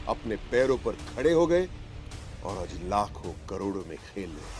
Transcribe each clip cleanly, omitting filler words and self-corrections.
अपने पैरों पर खड़े हो गए और आज लाखों करोड़ों में खेल रहे।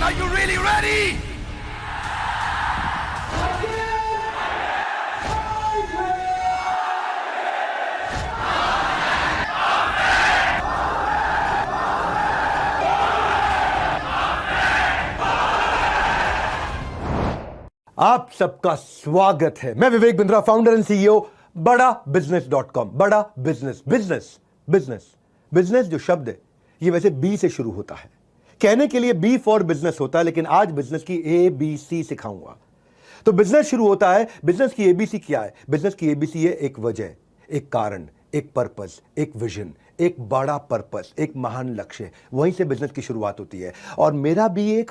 Are you really ready? आप सबका स्वागत है। मैं Vivek Bindra, founder and CEO बड़ा बिजनेस.com। बड़ा बिजनेस बिजनेस बिजनेस बिजनेस जो शब्द है ये वैसे बी से शुरू होता है। कहने के लिए बी फॉर बिजनेस होता है, लेकिन आज बिजनेस की ABC सिखाऊंगा। तो बिजनेस शुरू होता है। बिजनेस की ABC क्या है? बिजनेस की ABC है एक वजह, एक कारण, एक पर्पस, एक विजन, एक बड़ा पर्पस, एक महान लक्ष्य। वहीं से बिजनेस की शुरुआत होती है। और मेरा भी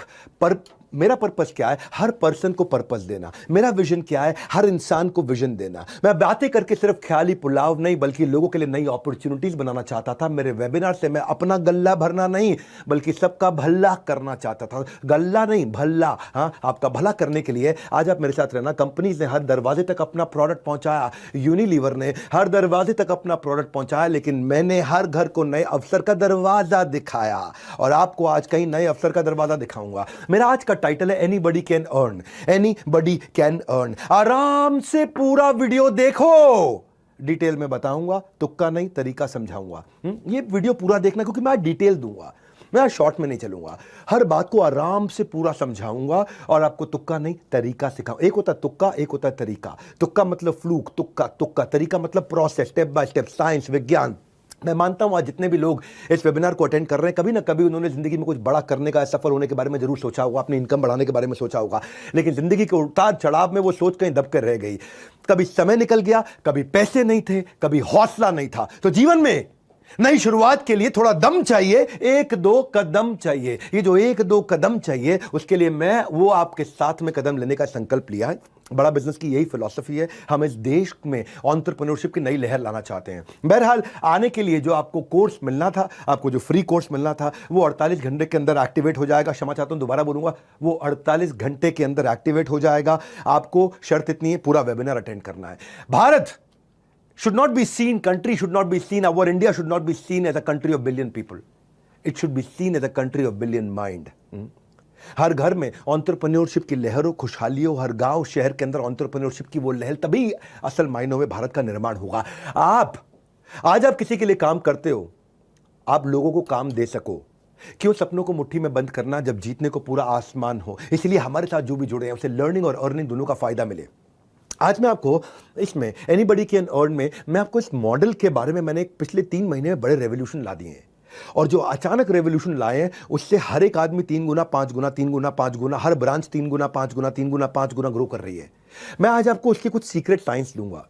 मेरा पर्पस क्या है? हर पर्सन को पर्पस देना। मेरा विजन क्या है? हर इंसान को विजन देना। मैं बातें करके सिर्फ ख्याली पुलाव नहीं, बल्कि लोगों के लिए नई अपॉर्चुनिटीज बनाना चाहता था। मेरे वेबिनार से मैं अपना गल्ला भरना नहीं, बल्कि सबका भला करना चाहता था। गल्ला नहीं, भला। हाँ, आपका भला करने के लिए आज आप मेरे साथ रहना। कंपनीज ने हर दरवाजे तक अपना प्रोडक्ट पहुंचाया, यूनिलीवर ने हर दरवाजे तक अपना प्रोडक्ट पहुंचाया, लेकिन मैंने हर घर को नए अवसर का दरवाजा दिखाया। और आपको आज कहीं नए अवसर का दरवाजा दिखाऊंगा। मेरा आज का टाइटल है anybody can earn. Anybody can earn. आराम से पूरा वीडियो देखो, डिटेल में बताऊंगा, तुक्का नहीं तरीका समझाऊंगा। ये वीडियो पूरा देखना, क्योंकि मैं डिटेल दूंगा, मैं शॉर्ट में नहीं चलूंगा। हर बात को आराम से पूरा समझाऊंगा और आपको तुक्का नहीं तरीका सिखाऊं। एक होता है तुक्का, एक होता है तरीका। तुक्का मतलब फ्लूक, तुक्का तुक्का। तरीका मतलब process, step by step, science, विज्ञान। मैं मानता हूं आज जितने भी लोग इस वेबिनार को अटेंड कर रहे हैं, कभी ना कभी उन्होंने जिंदगी में कुछ बड़ा करने का, सफल होने के बारे में जरूर सोचा होगा, अपनी इनकम बढ़ाने के बारे में सोचा होगा, लेकिन जिंदगी के उतार चढ़ाव में वो सोच कहीं दब कर रह गई। कभी समय निकल गया, कभी पैसे नहीं थे, कभी हौसला नहीं था। तो जीवन में नई शुरुआत के लिए थोड़ा दम चाहिए, एक दो कदम चाहिए। ये जो एक दो कदम चाहिए, उसके लिए मैं वो आपके साथ में कदम लेने का संकल्प लिया है। बड़ा बिजनेस की यही फिलॉसफी है। हम इस देश में एंटरप्रेन्योरशिप की नई लहर लाना चाहते हैं। बहरहाल आने के लिए जो आपको कोर्स मिलना था, आपको जो फ्री कोर्स मिलना था, वो 48 घंटे के अंदर एक्टिवेट हो जाएगा। क्षमा चाहता हूं, दोबारा बोलूंगा, वो 48 घंटे के अंदर एक्टिवेट हो जाएगा। आपको शर्त इतनी है, पूरा वेबिनार अटेंड करना है। Bharat should not be seen, country should not be seen, our India should not be seen as a country of billion people. It should be seen as a country of billion mind. हर घर में entrepreneurship की लहरों, खुशहाली हो। हर गांव शहर के अंदर एंटरप्रेन्योरशिप की वो लहर, तभी असल मायनों में भारत का निर्माण होगा। आज आप किसी के लिए काम करते हो, आप लोगों को काम दे सको। क्यों सपनों को मुट्ठी में बंद करना जब जीतने को पूरा आसमान हो। इसलिए हमारे साथ जो भी जुड़े हैं उसे लर्निंग और अर्निंग दोनों का फायदा मिले। आज मैं आपको इसमें एनीबडी कैन अर्न में मैं आपको इस मॉडल के बारे में मैंने पिछले 3 महीने में बड़े रेवोल्यूशन ला दिए हैं, और जो अचानक रेवोल्यूशन लाए हैं उससे हर एक आदमी 3 गुना 5 गुना 3 गुना 5 गुना, हर ब्रांच 3 गुना 5 गुना 3 गुना 5 गुना ग्रो कर रही है। मैं आज आपको उसकी कुछ सीक्रेट साइंस दूंगा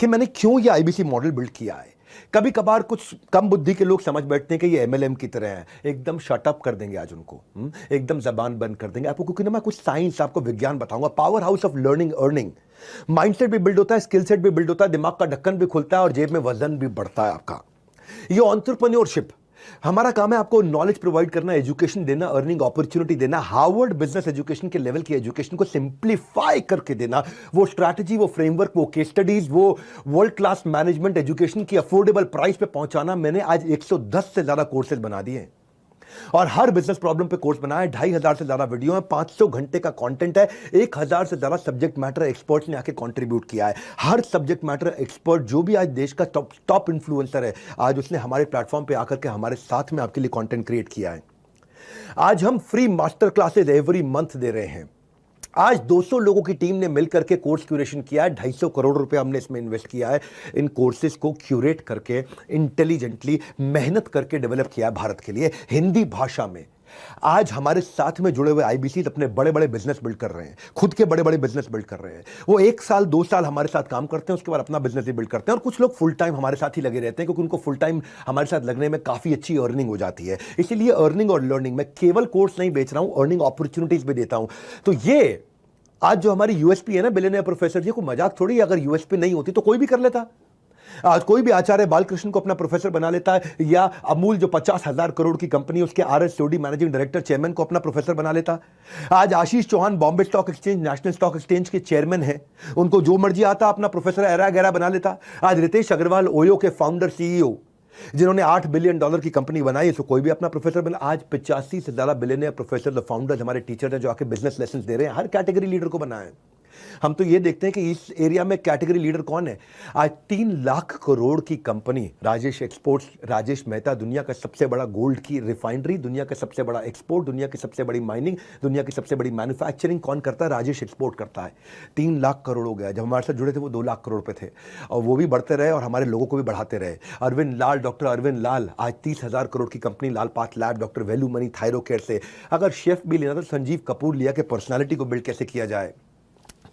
कि मैंने क्यों ये आईबीसी मॉडल बिल्ड किया है। कभी कभार कुछ कम बुद्धि के लोग समझ बैठते हैं कि ये एमएलएम की तरह है, एकदम शटअप कर देंगे आज उनको, एकदम जबान बंद कर देंगे आपको, क्योंकि ना मैं कुछ साइंस आपको विज्ञान बताऊंगा। Power house of learning earning, mindset भी बिल्ड होता है, स्किल सेट भी बिल्ड होता है, दिमाग का ढक्कन भी खुलता है और जेब में वजन भी बढ़ता है आपका। ये एंटरप्रेन्योरशिप हमारा काम है, आपको नॉलेज प्रोवाइड करना, एजुकेशन देना, अर्निंग अपॉर्चुनिटी देना, हार्वर्ड बिजनेस एजुकेशन के लेवल की एजुकेशन को सिंप्लीफाई करके देना, वो स्ट्रैटेजी, वो फ्रेमवर्क, वो केस स्टडीज, वो वर्ल्ड क्लास मैनेजमेंट एजुकेशन की अफोर्डेबल प्राइस पे पहुंचाना। मैंने आज 110 से ज्यादा कोर्सेज बना दिए हैं और हर बिजनेस प्रॉब्लम पे कोर्स बनाया है। 2500 से ज्यादा वीडियो है, 500 घंटे का कंटेंट है, 1000 से ज्यादा सब्जेक्ट मैटर एक्सपर्ट्स ने आके कंट्रीब्यूट किया है। हर सब्जेक्ट मैटर एक्सपर्ट जो भी आज देश का टॉप इन्फ्लुएंसर है, आज उसने हमारे प्लेटफॉर्म पे आकर के हमारे साथ में आपके लिए कंटेंट क्रिएट किया है। आज हम free master classes every month दे रहे हैं। आज 200 लोगों की टीम ने मिलकर के कोर्स क्यूरेशन किया है, 250 करोड़ रुपए हमने इसमें इन्वेस्ट किया है। इन कोर्सेज को क्यूरेट करके इंटेलिजेंटली मेहनत करके डेवलप किया है भारत के लिए हिंदी भाषा में। आज हमारे साथ में जुड़े हुए आईबीसी अपने बड़े बड़े बिजनेस बिल्ड कर रहे हैं, खुद के बड़े बड़े बिजनेस बिल्ड कर रहे हैं। वो 1 साल 2 साल हमारे साथ काम करते हैं, उसके बाद अपना बिजनेस भी बिल्ड करते हैं। और कुछ लोग फुल टाइम हमारे साथ ही लगे रहते हैं, क्योंकि उनको फुल टाइम हमारे साथ लगने में काफी अच्छी अर्निंग हो जाती है। इसीलिए अर्निंग और लर्निंग, मैं केवल कोर्स नहीं बेच रहा हूं, अर्निंग अपॉर्चुनिटीज भी देता हूं। तो ये आज जो हमारी यूएसपी है ना, बिलियनियर प्रोफेसर जी, को मजाक थोड़ी, अगर यूएसपी नहीं होती तो कोई भी कर लेता। आज कोई भी आचार्य बालकृष्ण को अपना प्रोफेसर बना लेता है, या अमूल जो 50,000 करोड़ की कंपनी, उसके आरएसओडी मैनेजिंग डायरेक्टर चेयरमैन को अपना प्रोफेसर बना लेता। आज Ashish Chauhan Bombay stock exchange, national stock exchange के चेयरमैन है, उनको जो मर्जी आता अपना प्रोफेसर ऐरा गैरा बना लेता। आज रितेश अग्रवाल ओयो के फाउंडर सीईओ, जिन्होंने $8 बिलियन की कंपनी बनाई, इसको कोई भी अपना प्रोफेसर बना। आज 85 से ज्यादा बिलियनियर प्रोफेसर, फाउंडर्स, हमारे टीचर हैं जो आके बिजनेस लेसन दे रहे हैं, हर कैटेगरी लीडर को बनाए। हम तो ये देखते हैं कि इस एरिया में कैटेगरी लीडर कौन है। आज 3 लाख करोड़ की कंपनी राजेश एक्सपोर्ट्स, राजेश मेहता, दुनिया का सबसे बड़ा गोल्ड की रिफाइनरी, दुनिया का सबसे बड़ा एक्सपोर्ट, दुनिया की सबसे बड़ी माइनिंग, दुनिया की सबसे बड़ी मैन्युफैक्चरिंग कौन करता है? राजेश एक्सपोर्ट करता है। 3 लाख करोड़ हो गया। जब हमारे साथ जुड़े थे वो 2 लाख करोड़ पे थे, और वो भी बढ़ते रहे और हमारे लोगों को भी बढ़ाते रहे। अरविंद लाल, डॉक्टर अरविंद लाल, आज 30,000 करोड़ की company Lal path lab, doctor Velumani Thyrocare से। अगर शेफ भी लेना तो संजीव कपूर लिया कि पर्सनालिटी को बिल्ड कैसे किया जाए।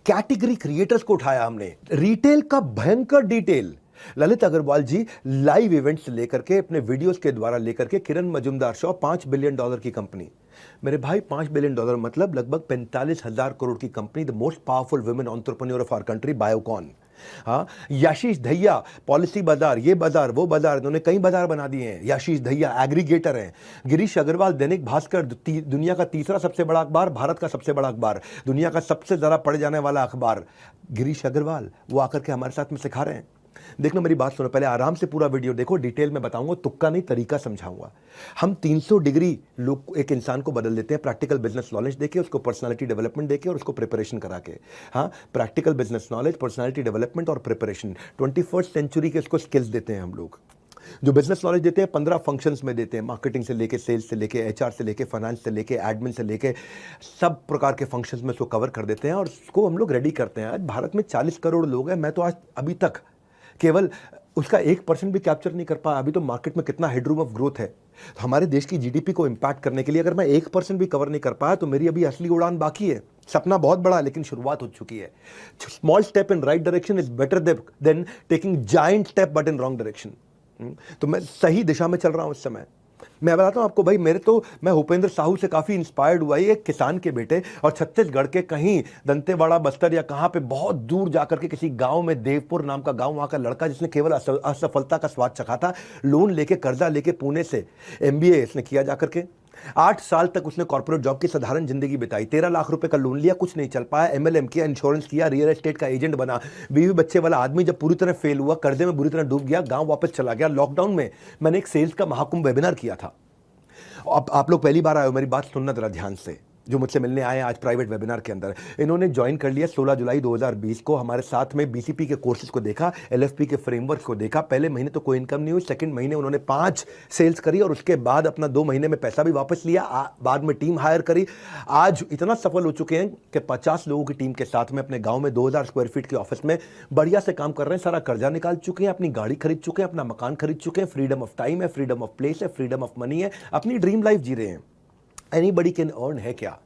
कैटेगरी क्रिएटर्स को उठाया हमने, रिटेल का भयंकर detail. Lalit Agarwal ji live events लेकर के, अपने वीडियोस के द्वारा लेकर के, किरण मजुमदार शो, $5 बिलियन की कंपनी। मेरे भाई, $5 बिलियन मतलब लगभग 45,000 करोड़ की company, the most powerful women entrepreneur of our country, Biocon. हाँ, याशीष दहिया, पॉलिसी बाजार, ये बाजार वो बाजार, इन्होंने कई बाजार बना दिए हैं। याशीष दहिया एग्रीगेटर हैं। गिरीश अग्रवाल, दैनिक भास्कर, दुनिया का 3रा सबसे बड़ा अखबार, भारत का सबसे बड़ा अखबार, दुनिया का सबसे ज्यादा पढ़े जाने वाला अखबार, गिरीश अग्रवाल, वो आकर के हमारे साथ में सिखा रहे हैं। देखना, मेरी बात सुनो, पहले आराम से पूरा वीडियो देखो, डिटेल में बताऊंगा, तुक्का नहीं तरीका समझाऊंगा। हम 300 डिग्री लोग एक इंसान को बदल देते हैं, प्रैक्टिकल बिजनेस नॉलेज देके, उसको पर्सनालिटी डेवलपमेंट देके और उसको प्रिपरेशन करा के। हाँ, practical business knowledge, personality development और प्रिपरेशन, 21st सेंचुरी के उसको स्किल्स देते हैं हम लोग। जो बिजनेस नॉलेज देते हैं 15 फंक्शंस में देते हैं, मार्केटिंग से लेके, सेल्स से लेके, एचआर से लेके, फाइनेंस से लेके, एडमिन से लेके, सब प्रकार के फंक्शंस में उसको कवर कर देते हैं और उसको हम लोग रेडी करते हैं। आज भारत में 40 करोड़ लोग हैं, मैं तो आज अभी तक केवल उसका 1% भी कैप्चर नहीं कर पाया। अभी तो मार्केट में कितना हेडरूम ऑफ ग्रोथ है। तो हमारे देश की जीडीपी को इंपैक्ट करने के लिए अगर मैं 1% भी कवर नहीं कर पाया तो मेरी अभी असली उड़ान बाकी है। सपना बहुत बड़ा है लेकिन शुरुआत हो चुकी है। Small step in right direction is better than taking giant step but in wrong direction. तो मैं सही दिशा में चल रहा हूं इस समय। मैं बताता हूं आपको भाई, मैं भूपेंद्र साहू से काफी इंस्पायर्ड हुआ। एक किसान के बेटे, और छत्तीसगढ़ के कहीं दंतेवाड़ा, बस्तर या कहां पे बहुत दूर जाकर के किसी गांव में, देवपुर नाम का गांव, वहां का लड़का जिसने केवल असफलता का स्वाद चखा था, लोन लेके, कर्जा लेके पुणे से एमबीए इसने किया जाकर के। 8 साल तक उसने कॉर्पोरेट जॉब की साधारण जिंदगी बिताई। 13 लाख रुपए का लोन लिया, कुछ नहीं चल पाया। एमएलएम किया, इंश्योरेंस किया, रियल एस्टेट का एजेंट बना। बीवी बच्चे वाला आदमी जब पूरी तरह फेल हुआ, कर्जे में बुरी तरह डूब गया, गांव वापस चला गया। लॉकडाउन में मैंने एक सेल्स का महाकुंभ वेबिनार किया था। अब आप लोग पहली बार आए हो, मेरी बात सुनना जरा ध्यान से। जो मुझसे मिलने आए हैं आज प्राइवेट वेबिनार के अंदर, इन्होंने ज्वाइन कर लिया 16 जुलाई 2020 को। हमारे साथ में बीसीपी के कोर्सेज को देखा, एलएफपी के फ्रेमवर्क को देखा। पहले महीने तो कोई इनकम नहीं हुई, सेकंड महीने उन्होंने 5 सेल्स करी और उसके बाद अपना 2 महीने में पैसा भी वापस लिया। बाद में टीम हायर करी। आज इतना सफल हो चुके हैं कि 50 लोगों की टीम के साथ में अपने गाँव में 2000 स्क्वायर फीट के ऑफिस में बढ़िया से काम कर रहे हैं। सारा कर्जा निकाल चुके हैं, अपनी गाड़ी खरीद चुके हैं, अपना मकान खरीद चुके हैं। फ्रीडम ऑफ टाइम है, फ्रीडम ऑफ प्लेस है, फ्रीडम ऑफ मनी है, अपनी ड्रीम लाइफ जी रहे हैं। एनीबडी कैन अर्न है क्या?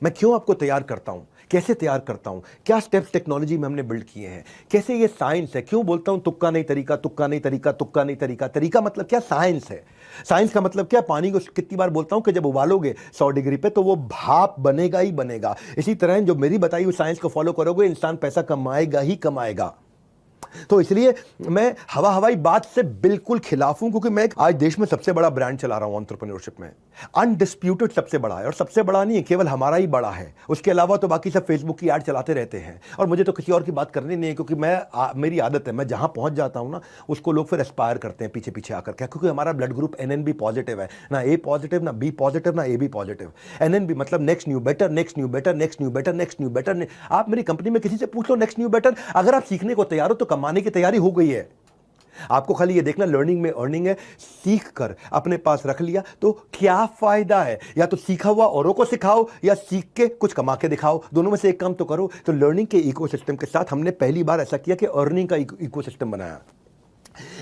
मैं क्यों आपको तैयार करता हूं, कैसे तैयार करता हूं, क्या स्टेप्स टेक्नोलॉजी में हमने बिल्ड किए हैं, कैसे ये साइंस है। क्यों बोलता हूं तुक्का नहीं तरीका, तुक्का नहीं तरीका, तुक्का नहीं तरीका। तरीका मतलब क्या? साइंस है। साइंस का मतलब क्या? पानी को कितनी बार बोलता हूं कि जब उबालोगे 100 डिग्री पे तो वो भाप बनेगा ही बनेगा। इसी तरह जो मेरी बताई हुई साइंस को फॉलो करोगे, इंसान पैसा कमाएगा ही कमाएगा। तो इसलिए मैं हवाई बात से बिल्कुल खिलाफ हूं, क्योंकि मैं आज देश में सबसे बड़ा ब्रांड चला रहा हूं एंटरप्रेन्योरशिप में। अनडिस्प्यूटेड सबसे बड़ा है, और सबसे बड़ा नहीं है, केवल हमारा ही बड़ा है। उसके अलावा तो बाकी सब फेसबुक की ऐड चलाते रहते हैं, और मुझे तो किसी और की बात करनी नहीं है, क्योंकि मेरी आदत है, मैं जहां पहुंच जाता हूं ना उसको लोग फिर एस्पायर करते हैं पीछे पीछे आकर के, क्योंकि हमारा ब्लड ग्रुप NNB पॉजिटिव है, ना A पॉजिटिव, ना B पॉजिटिव, ना AB पॉजिटिव। NNB मतलब next new better, next new better, next new better, next new better. आप मेरी कंपनी में किसी से पूछ लो नेक्स्ट न्यू बेटर। अगर आप सीखने को तैयार हो तो कमाने की तैयारी हो गई है। आपको खाली ये देखना लर्निंग में अर्निंग है। सीख कर अपने पास रख लिया तो क्या फायदा है? या तो सीखा हुआ औरों को सिखाओ, या सीख के कुछ कमा के दिखाओ। दोनों में से एक काम तो करो। तो लर्निंग के इकोसिस्टम के साथ हमने पहली बार ऐसा किया कि अर्निंग का इकोसिस्टम बनाया।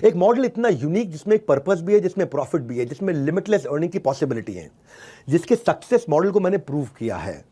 एक मॉडल इतना यूनिक, जिसमें एक पर्पस भी है, जिसमें प्रॉफिट भी है, जिसमें लिमिटलेस अर्निंग की पॉसिबिलिटी है, जिसके सक्सेस मॉडल को मैंने प्रूव किया है।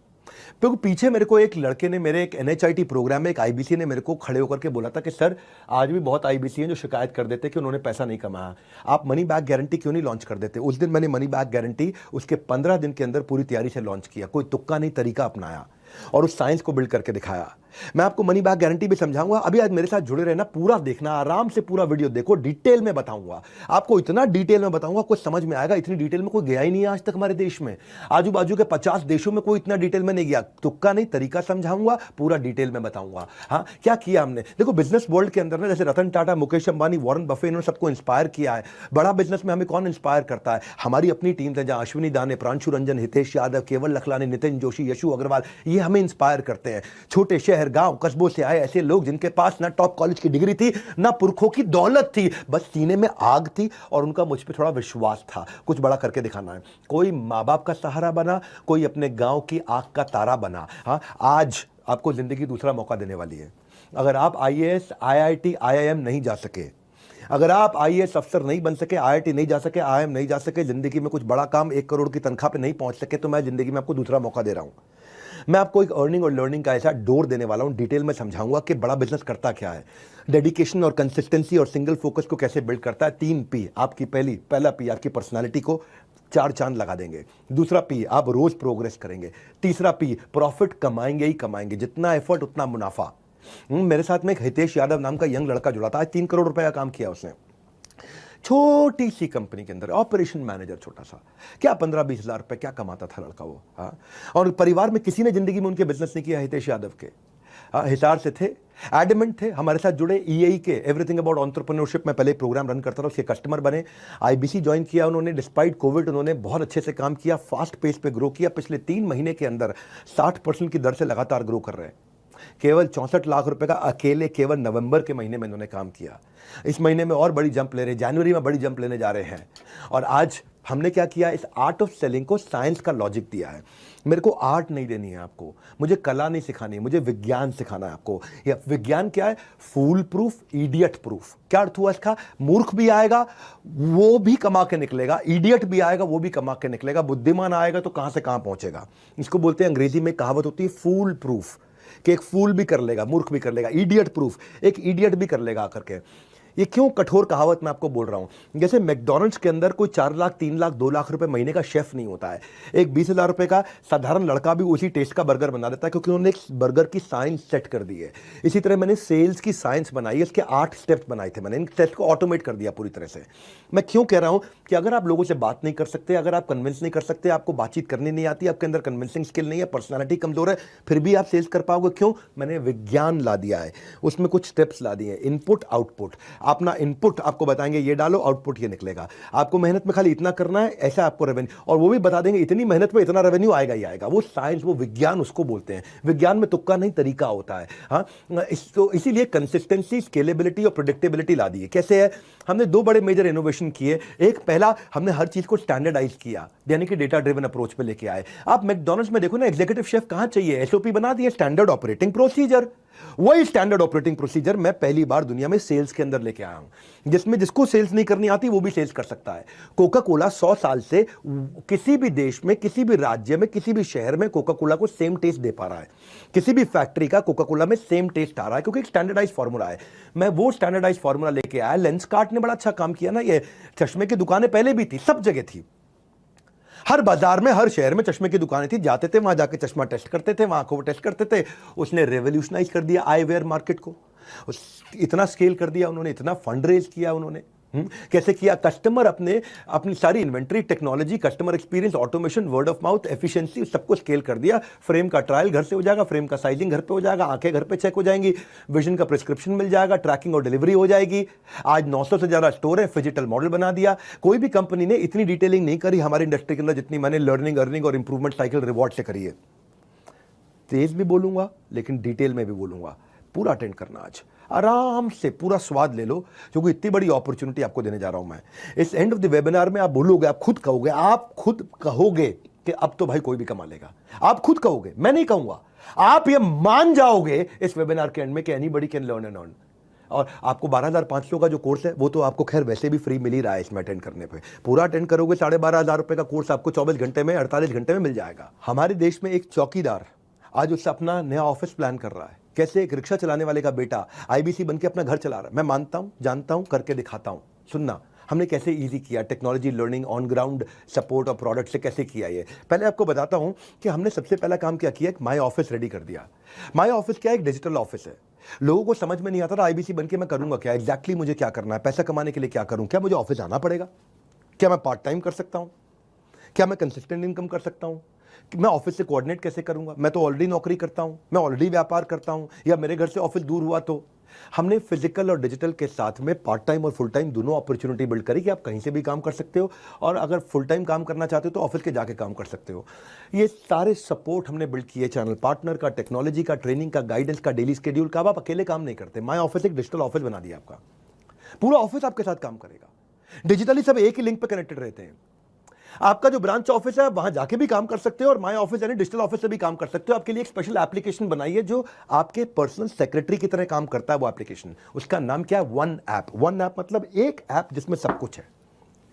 क्योंकि पीछे मेरे को एक लड़के ने, मेरे एक NHIT प्रोग्राम में एक IBC ने मेरे को खड़े होकर के बोला था कि सर, आज भी बहुत IBC हैं जो शिकायत कर देते कि उन्होंने पैसा नहीं कमाया, आप मनी बैक गारंटी क्यों नहीं लॉन्च कर देते? उस दिन मैंने मनी बैक गारंटी उसके 15 दिन के अंदर पूरी तैयारी से लॉन्च किया। कोई तुक्का नहीं तरीका अपनाया और उस साइंस को बिल्ड करके दिखाया। मैं आपको मनी बैक गारंटी भी समझाऊंगा। अभी आज मेरे साथ जुड़े रहना, पूरा देखना, आराम से पूरा वीडियो देखो, डिटेल में बताऊंगा आपको। इतना डिटेल में बताऊंगा कुछ समझ में आएगा। इतनी डिटेल में कोई गया ही नहीं है आज तक हमारे देश में। आजू बाजू के 50 देशों में कोई इतना डिटेल में नहीं गया। तुक्का नहीं तरीका समझाऊंगा, पूरा डिटेल में बताऊंगा। हाँ, क्या किया हमने? देखो, बिजनेस वर्ल्ड के अंदर ना, जैसे रतन टाटा, मुकेश अंबानी, वॉरेन बफे, इन्होंने सबको इंस्पायर किया है। बड़ा बिजनेस में हमें कौन इंस्पायर करता है? हमारी अपनी टीम है, जहां अश्विनी दाने, प्रांशु रंजन, हितेश यादव, केवल लखलानी, नितिन जोशी, यशु अग्रवाल, ये हमें इंस्पायर करते हैं। छोटे शहर, गांव, कस्बों से आए ऐसे लोग जिनके पास ना टॉप कॉलेज की डिग्री थी, ना पुरखों की दौलत थी, बस सीने में आग थी और उनका मुझ पे थोड़ा विश्वास था, कुछ बड़ा करके दिखाना है। कोई माँ बाप का सहारा बना, कोई अपने गांव की आग का तारा बना। हाँ, आज आपको जिंदगी दूसरा मौका देने वाली है। अगर आप IAS, IIT, IIM नहीं जा सके, अगर आप IAS अफसर नहीं बन सके, IIT नहीं जा सके, IIM नहीं जा सके, जिंदगी में कुछ बड़ा काम 1 करोड़ की तनख्वाह पे नहीं पहुंच सके, तो मैं जिंदगी में आपको दूसरा मौका दे रहा हूं। मैं आपको एक अर्निंग और लर्निंग का ऐसा डोर देने वाला हूं, डिटेल में समझाऊंगा कि बड़ा बिजनेस करता क्या है, डेडिकेशन और कंसिस्टेंसी और सिंगल फोकस को कैसे बिल्ड करता है। 3 P आपकी, पहला P आपकी पर्सनालिटी को 4 चांद लगा देंगे। दूसरा P, आप रोज प्रोग्रेस करेंगे। तीसरा P, प्रॉफिट कमाएंगे ही कमाएंगे, जितना एफर्ट उतना मुनाफा। मेरे साथ में एक हितेश यादव नाम का यंग लड़का जुड़ा था, आज 3 करोड़ रुपए का काम किया उसने, छोटी सी कंपनी के अंदर ऑपरेशन मैनेजर, छोटा सा, क्या 15-20 हज़ार रुपए क्या कमाता था लड़का वो। हाँ, और परिवार में किसी ने जिंदगी में उनके बिजनेस नहीं किया। हितेश यादव के हिसार से थे, एडमेंट थे, हमारे साथ जुड़े। EAE के एवरीथिंग अबाउट एंटरप्रेन्योरशिप में पहले प्रोग्राम रन करता था, उसके कस्टमर बने। IBC ज्वाइन किया उन्होंने। डिस्पाइट कोविड उन्होंने बहुत अच्छे से काम किया, फास्ट पेस पे ग्रो किया। पिछले 3 महीने के अंदर 60% की दर से लगातार ग्रो कर रहे हैं। केवल 64 लाख रुपए का अकेले केवल नवंबर के महीने में इन्होंने काम किया। इस महीने में और बड़ी जंप ले रहे हैं, जनवरी में बड़ी जंप लेने जा रहे हैं। और आज हमने क्या किया, इस आर्ट ऑफ सेलिंग को साइंस का लॉजिक दिया है। मेरे को आर्ट नहीं देनी है आपको, मुझे कला नहीं सिखानी है, मुझे विज्ञान सिखाना है आपको। यह विज्ञान क्या है? फूल प्रूफ, इडियट प्रूफ। क्या अर्थ हुआ इसका? मूर्ख भी आएगा वो भी कमा के निकलेगा, इडियट भी आएगा वो भी कमा के निकलेगा, बुद्धिमान आएगा तो कहां से कहां पहुंचेगा। इसको बोलते हैं, अंग्रेजी में कहावत होती है फूल प्रूफ, कि एक फूल भी कर लेगा, मूर्ख भी कर लेगा। इडियट प्रूफ, एक इडियट भी कर लेगा आकर के। ये क्यों कठोर कहावत मैं आपको बोल रहा हूं? जैसे मैकडॉनल्ड्स के अंदर कोई 4 लाख, 3 लाख, 2 लाख रुपए महीने का शेफ नहीं होता है। एक 20 हज़ार रुपए का साधारण लड़का भी उसी टेस्ट का बर्गर बना देता है, क्योंकि उन्होंने एक बर्गर की साइंस सेट कर दी है। इसी तरह मैंने सेल्स की साइंस बनाई है, इसके 8 स्टेप्स बनाए थे मैंने, इन स्टेप्स को ऑटोमेट कर दिया पूरी तरह से। मैं क्यों कह रहा हूं कि अगर आप लोगों से बात नहीं कर सकते, अगर आप कन्विंस नहीं कर सकते, आपको बातचीत करनी नहीं आती, आपके अंदर कन्विंसिंग स्किल नहीं है, पर्सनैलिटी कमजोर है, फिर भी आप सेल्स कर पाओगे। क्यों? मैंने विज्ञान ला दिया है, उसमें कुछ स्टेप्स ला दिए, इनपुट आउटपुट। अपना इनपुट आपको बताएंगे, ये डालो आउटपुट ये निकलेगा, आपको मेहनत में खाली इतना करना है, ऐसा आपको रेवेन्यू, और वो भी बता देंगे इतनी मेहनत में इतना रेवेन्यू आएगा ही आएगा। वो साइंस, वो विज्ञान उसको बोलते हैं। विज्ञान में तुक्का नहीं, तरीका होता है। हाँ, इसीलिए कंसिस्टेंसी, स्केलेबिलिटी और प्रेडिक्टेबिलिटी ला दी है। कैसे है? हमने दो बड़े मेजर इनोवेशन किए। एक, पहला हमने हर चीज को स्टैंडर्डाइज किया, यानी कि डेटा ड्रिवन अप्रोच पे लेके आए। आप मैकडॉनल्ड्स में देखो ना, एग्जीक्यूटिव शेफ कहां चाहिए? एसओपी बना दिए, स्टैंडर्ड ऑपरेटिंग प्रोसीजर। वही स्टैंडर्ड ऑपरेटिंग प्रोसीजर मैं पहली बार दुनिया में सेल्स के अंदर लेके आया हूं, जिसमें जिसको सेल्स नहीं करनी आती वो भी सेल्स कर सकता है। कोका कोला 100 साल से किसी भी देश में, किसी भी राज्य में, किसी भी शहर में कोका कोला को सेम टेस्ट दे पा रहा है। किसी भी फैक्ट्री का कोका कोला में सेम टेस्ट आ रहा है, क्योंकि एक स्टैंडर्डाइज फॉर्मूला है। मैं वो स्टैंडर्डाइज फॉर्मूला लेके आया। लेंसकार्ट ने बड़ा अच्छा काम किया ना। ये चश्मे की दुकानें पहले भी थी, सब जगह थी, हर बाजार में, हर शहर में चश्मे की दुकानें थी। जाते थे वहां, जाके चश्मा टेस्ट करते थे, वहां आंखों को टेस्ट करते थे। उसने रेवोल्यूशनाइज कर दिया आई वेयर मार्केट को। इतना स्केल कर दिया उन्होंने, इतना फंड रेज किया उन्होंने। कैसे किया? कस्टमर अपनी सारी inventory, technology, customer experience, automation, word of mouth, efficiency, सबको स्केल कर दिया। फ्रेम का ट्रायल घर से हो जाएगा, फ्रेम का साइजिंग घर पे हो जाएगा, आंखें घर पे चेक हो जाएंगी, विजन का प्रिस्क्रिप्शन मिल जाएगा, ट्रैकिंग और डिलीवरी हो जाएगी। आज 900 से ज्यादा स्टोर है, डिजिटल मॉडल बना दिया। कोई भी कंपनी ने इतनी डिटेलिंग नहीं करी हमारी इंडस्ट्री के अंदर जितनी मैंने लर्निंग, अर्निंग और इंप्रूवमेंट साइकिल रिवॉर्ड से करी है। तेज भी बोलूंगा लेकिन डिटेल में भी बोलूंगा। पूरा अटेंड करना, आज आराम से पूरा स्वाद ले लो, क्योंकि इतनी बड़ी अपॉर्चुनिटी आपको देने जा रहा हूं मैं। इस एंड ऑफ द वेबिनार में आप बोलोगे, आप खुद कहोगे कि अब तो भाई कोई भी कमा लेगा। आप खुद कहोगे, मैं नहीं कहूंगा। आप ये मान जाओगे इस वेबिनार के एंड में कि anybody can learn and earn. और आपको 12,500 का जो कोर्स है वो तो आपको खैर वैसे भी फ्री मिल ही रहा है इसमें अटेंड करने पे। पूरा अटेंड करोगे 12,500 रुपए का कोर्स आपको 24 घंटे में, 48 घंटे में मिल जाएगा। हमारे देश में एक चौकीदार आज उससे अपना नया ऑफिस प्लान कर रहा है। कैसे? एक रिक्शा चलाने वाले का बेटा आईबीसी बनके अपना घर चला रहा है। मैं मानता हूं, जानता हूं, करके दिखाता हूं। सुनना, हमने कैसे इजी किया, technology, learning, on ground support और प्रोडक्ट से कैसे किया ये। पहले आपको बताता हूं कि हमने सबसे पहला काम क्या किया, माई ऑफिस रेडी कर दिया। माई ऑफिस क्या है? एक डिजिटल ऑफिस है। लोगों को समझ में नहीं आता था आईबीसी बनके मैं करूंगा क्या, एग्जैक्टली मुझे क्या करना है, पैसा कमाने के लिए क्या करूं, क्या मुझे ऑफिस आना पड़ेगा, क्या मैं पार्ट टाइम कर सकता हूं, क्या मैं कंसिस्टेंट इनकम कर सकता हूं, कि मैं ऑफिस से कोऑर्डिनेट कैसे करूंगा, मैं तो ऑलरेडी नौकरी करता हूं, मैं ऑलरेडी व्यापार करता हूं, या मेरे घर से ऑफिस दूर हुआ तो। हमने फिजिकल और डिजिटल के साथ में पार्ट टाइम और फुल टाइम दोनों अपॉर्चुनिटी बिल्ड करी कि आप कहीं से भी काम कर सकते हो, और अगर फुल टाइम काम करना चाहते हो तो ऑफिस के जाके काम कर सकते हो। ये सारे सपोर्ट हमने बिल्ड किए, चैनल पार्टनर का, टेक्नोलॉजी का, ट्रेनिंग का, गाइडेंस का, डेली शेड्यूल का। आप अकेले काम नहीं करते। माई ऑफिस एक डिजिटल ऑफिस बना दिया आपका। पूरा ऑफिस आपके साथ काम करेगा, डिजिटली सब एक ही लिंक पर कनेक्टेड रहते हैं। आपका जो ब्रांच ऑफिस है वहां जाके भी काम कर सकते हो, और माई ऑफिस यानी डिजिटल ऑफिस से भी काम कर सकते हो। आपके लिए एक स्पेशल एप्लीकेशन बनाई है जो आपके पर्सनल सेक्रेटरी की तरह काम करता है। वो एप्लीकेशन, उसका नाम क्या है? One app. वन ऐप मतलब एक ऐप जिसमें सब कुछ है।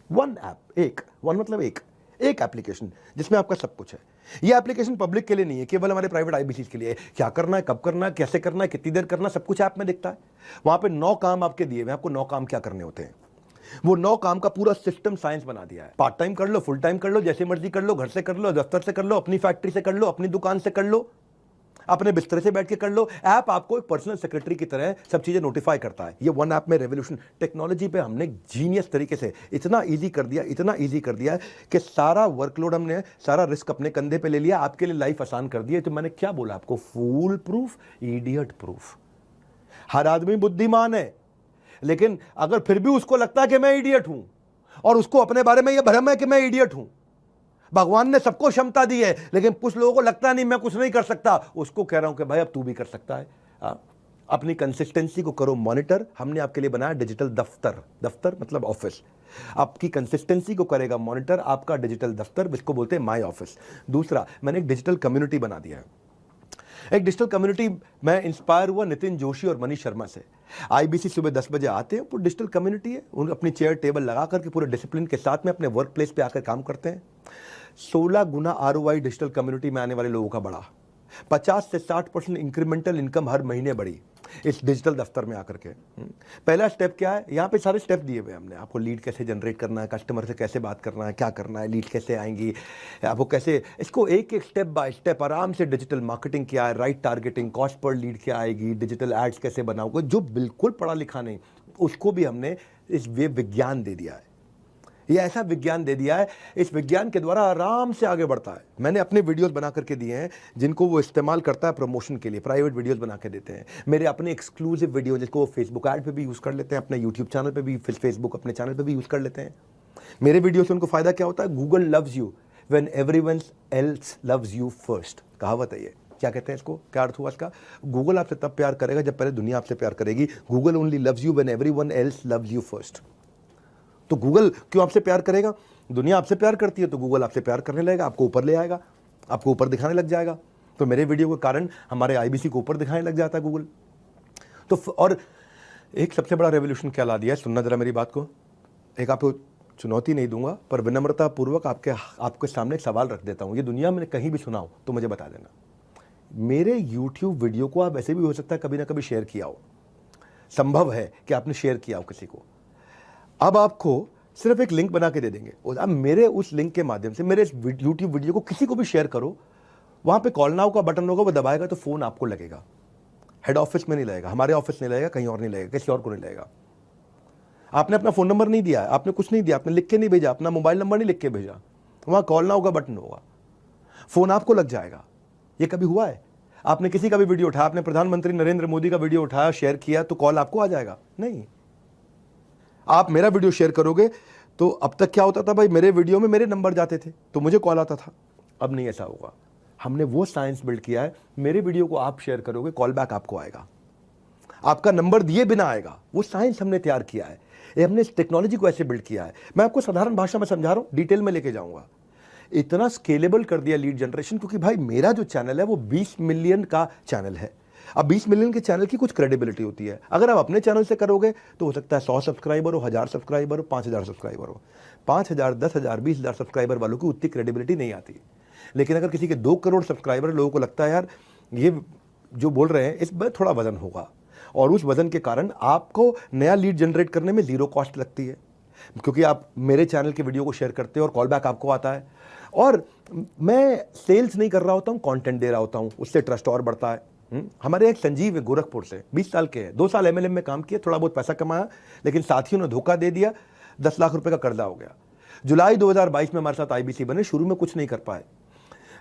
वन ऐप, एक, वन मतलब एक एप्लीकेशन जिसमें आपका सब कुछ है। ये एप्लीकेशन पब्लिक के लिए नहीं है, केवल हमारे प्राइवेट आईबीसी के लिए है। क्या करना है, कब करना है, कैसे करना है, कितनी देर करना है, सब कुछ ऐप में दिखता है। वहां पे 9 काम आपके दिए हुए, आपको 9 काम क्या करने होते हैं। वो 9 काम का पूरा सिस्टम साइंस बना दिया है। पार्ट टाइम कर लो, फुल टाइम कर लो, जैसे मर्जी कर लो, घर से कर लो, दफ्तर से कर लो, अपनी फैक्ट्री से कर लो, अपनी दुकान से कर लो, अपने बिस्तर से बैठ के कर लो। ऐप आपको एक पर्सनल सेक्रेटरी की तरह सब चीजें नोटिफाई करता है। ये वन ऐप में रेवोल्यूशन, टेक्नोलॉजी पे हमने जीनियस तरीके से इतना इजी कर दिया, इतना इजी कर दिया कि सारा वर्कलोड हमने, सारा रिस्क अपने कंधे पे ले लिया, आपके लिए लाइफ आसान कर दी है। तो मैंने क्या बोला आपको? फूल प्रूफ, इडियट प्रूफ। हर आदमी बुद्धिमान है, लेकिन अगर फिर भी उसको लगता है कि मैं इडियट हूं, और उसको अपने बारे में यह भ्रम है कि मैं इडियट हूं। भगवान ने सबको क्षमता दी है, लेकिन कुछ लोगों को लगता नहीं मैं कुछ नहीं कर सकता। उसको कह रहा हूं कि भाई अब तू भी कर सकता है। अपनी कंसिस्टेंसी को करो मॉनिटर। हमने आपके लिए बनाया डिजिटल दफ्तर। दफ्तर मतलब ऑफिस। आपकी कंसिस्टेंसी को करेगा मॉनिटर आपका डिजिटल दफ्तर, जिसको बोलते हैं माई ऑफिस। दूसरा, मैंने एक डिजिटल कम्युनिटी बना दिया है। एक डिजिटल कम्युनिटी, मैं इंस्पायर हुआ नितिन जोशी और मनीष शर्मा से। आईबीसी सुबह 10 बजे आते हैं, पूरी डिजिटल कम्युनिटी है। उन अपनी चेयर टेबल लगा करके पूरे डिसिप्लिन के साथ में अपने वर्क प्लेस पे आकर काम करते हैं। 16 गुना ROI डिजिटल कम्युनिटी में आने वाले लोगों का बढ़ा। 50 से 60% इंक्रीमेंटल इनकम हर महीने बढ़ी इस डिजिटल दफ्तर में आकर के। पहला स्टेप क्या है? यहाँ पे सारे स्टेप दिए हुए हमने। आपको लीड कैसे जनरेट करना है, कस्टमर से कैसे बात करना है, क्या करना है, लीड कैसे आएंगी, आपको कैसे, इसको एक एक स्टेप बाय स्टेप आराम से। डिजिटल मार्केटिंग क्या है, right targeting, cost per lead क्या आएगी, डिजिटल एड्स कैसे बनाओगे। जो बिल्कुल पढ़ा लिखा नहीं उसको भी हमने इस वे विज्ञान दे दिया है। ये ऐसा विज्ञान दे दिया है, इस विज्ञान के द्वारा आराम से आगे बढ़ता है। मैंने अपने वीडियोस बना करके दिए हैं जिनको वो इस्तेमाल करता है प्रमोशन के लिए, प्राइवेट वीडियोस बना के देते हैं। मेरे अपने एक्सक्लूसिव वीडियो जिसको वो फेसबुक ऐड पे भी यूज़ कर लेते हैं, अपने यूट्यूब चैनल पे भी, फेसबुक अपने चैनल पे भी यूज़ कर लेते हैं। मेरे वीडियो से उनको फ़ायदा क्या होता है? Google loves you when everyone else loves you first, कहावत है ये। क्या कहते हैं इसको, क्या अर्थ हुआ इसका? गूगल आपसे तब प्यार करेगा जब पहले दुनिया आपसे प्यार करेगी। Google only loves you when everyone else loves you first. तो गूगल क्यों आपसे प्यार करेगा? दुनिया आपसे प्यार करती है तो गूगल आपसे प्यार करने लगेगा, आपको ऊपर ले आएगा, आपको ऊपर दिखाने लग जाएगा। तो मेरे वीडियो के कारण हमारे IBC को ऊपर दिखाने लग जाता है गूगल। तो और एक सबसे बड़ा रेवोल्यूशन क्या ला दिया है, सुनना जरा मेरी बात को। एक आपको चुनौती नहीं दूंगा पर विनम्रता पूर्वक आपके सामने एक सवाल रख देता हूं। ये दुनिया में कहीं भी सुना हो तो मुझे बता देना। मेरे YouTube वीडियो को आप ऐसे भी हो सकता है कभी ना कभी शेयर किया हो, संभव है कि आपने शेयर किया हो किसी को। अब आपको सिर्फ एक लिंक बना के दे देंगे और अब मेरे उस लिंक के माध्यम से मेरे YouTube वीडियो को किसी को भी शेयर करो, वहां पे कॉल नाउ का बटन होगा, वो दबाएगा तो फोन आपको लगेगा। हेड ऑफिस में नहीं लगेगा, हमारे ऑफिस नहीं लगेगा, कहीं और नहीं लगेगा, किसी और को नहीं लगेगा। आपने अपना फोन नंबर नहीं दिया है, आपने कुछ नहीं दिया, आपने लिख के नहीं भेजा, अपना मोबाइल नंबर नहीं लिख के भेजा, वहां कॉल नाउ का बटन होगा, फोन आपको लग जाएगा। ये कभी हुआ है? आपने किसी का भी वीडियो उठाया, आपने प्रधानमंत्री नरेंद्र मोदी का वीडियो उठाया, शेयर किया तो कॉल आपको आ जाएगा? नहीं। आप मेरा वीडियो शेयर करोगे तो अब तक क्या होता था भाई, मेरे वीडियो में मेरे नंबर जाते थे तो मुझे कॉल आता था। अब नहीं ऐसा होगा। हमने वो साइंस बिल्ड किया है, मेरे वीडियो को आप शेयर करोगे, कॉल बैक आपको आएगा, आपका नंबर दिए बिना आएगा। वो साइंस हमने तैयार किया है, ये हमने इस टेक्नोलॉजी को ऐसे बिल्ड किया है। मैं आपको साधारण भाषा में समझा रहा हूं, डिटेल में लेके जाऊंगा। इतना स्केलेबल कर दिया लीड जनरेशन, क्योंकि भाई मेरा जो चैनल है वो 20 मिलियन का चैनल है। अब 20 मिलियन के चैनल की कुछ क्रेडिबिलिटी होती है। अगर आप अपने चैनल से करोगे तो हो सकता है 100 सब्सक्राइबर हो, 1000 सब्सक्राइबर हो, 5000 सब्सक्राइबर हो। 5000, 10,000, 20,000 सब्सक्राइबर वालों की उतनी क्रेडिबिलिटी नहीं आती। लेकिन अगर किसी के 2 करोड़ सब्सक्राइबर, लोगों को लगता है यार ये जो बोल रहे हैं इसमें थोड़ा वजन होगा, और उस वजन के कारण आपको नया लीड जनरेट करने में 0 कॉस्ट लगती है, क्योंकि आप मेरे चैनल के वीडियो को शेयर करते हो और कॉल बैक आपको आता है। और मैं सेल्स नहीं कर रहा होता हूँ, कंटेंट दे रहा होता हूँ, उससे ट्रस्ट और बढ़ता है। हमारे एक संजीव है गोरखपुर से, 20 साल के हैं, 2 साल MLM में काम किया, थोड़ा बहुत पैसा कमाया, लेकिन साथियों ने धोखा दे दिया, 10 लाख रुपए का कर्जा हो गया। जुलाई 2022 में हमारे साथ IBC बने, शुरू में कुछ नहीं कर पाए,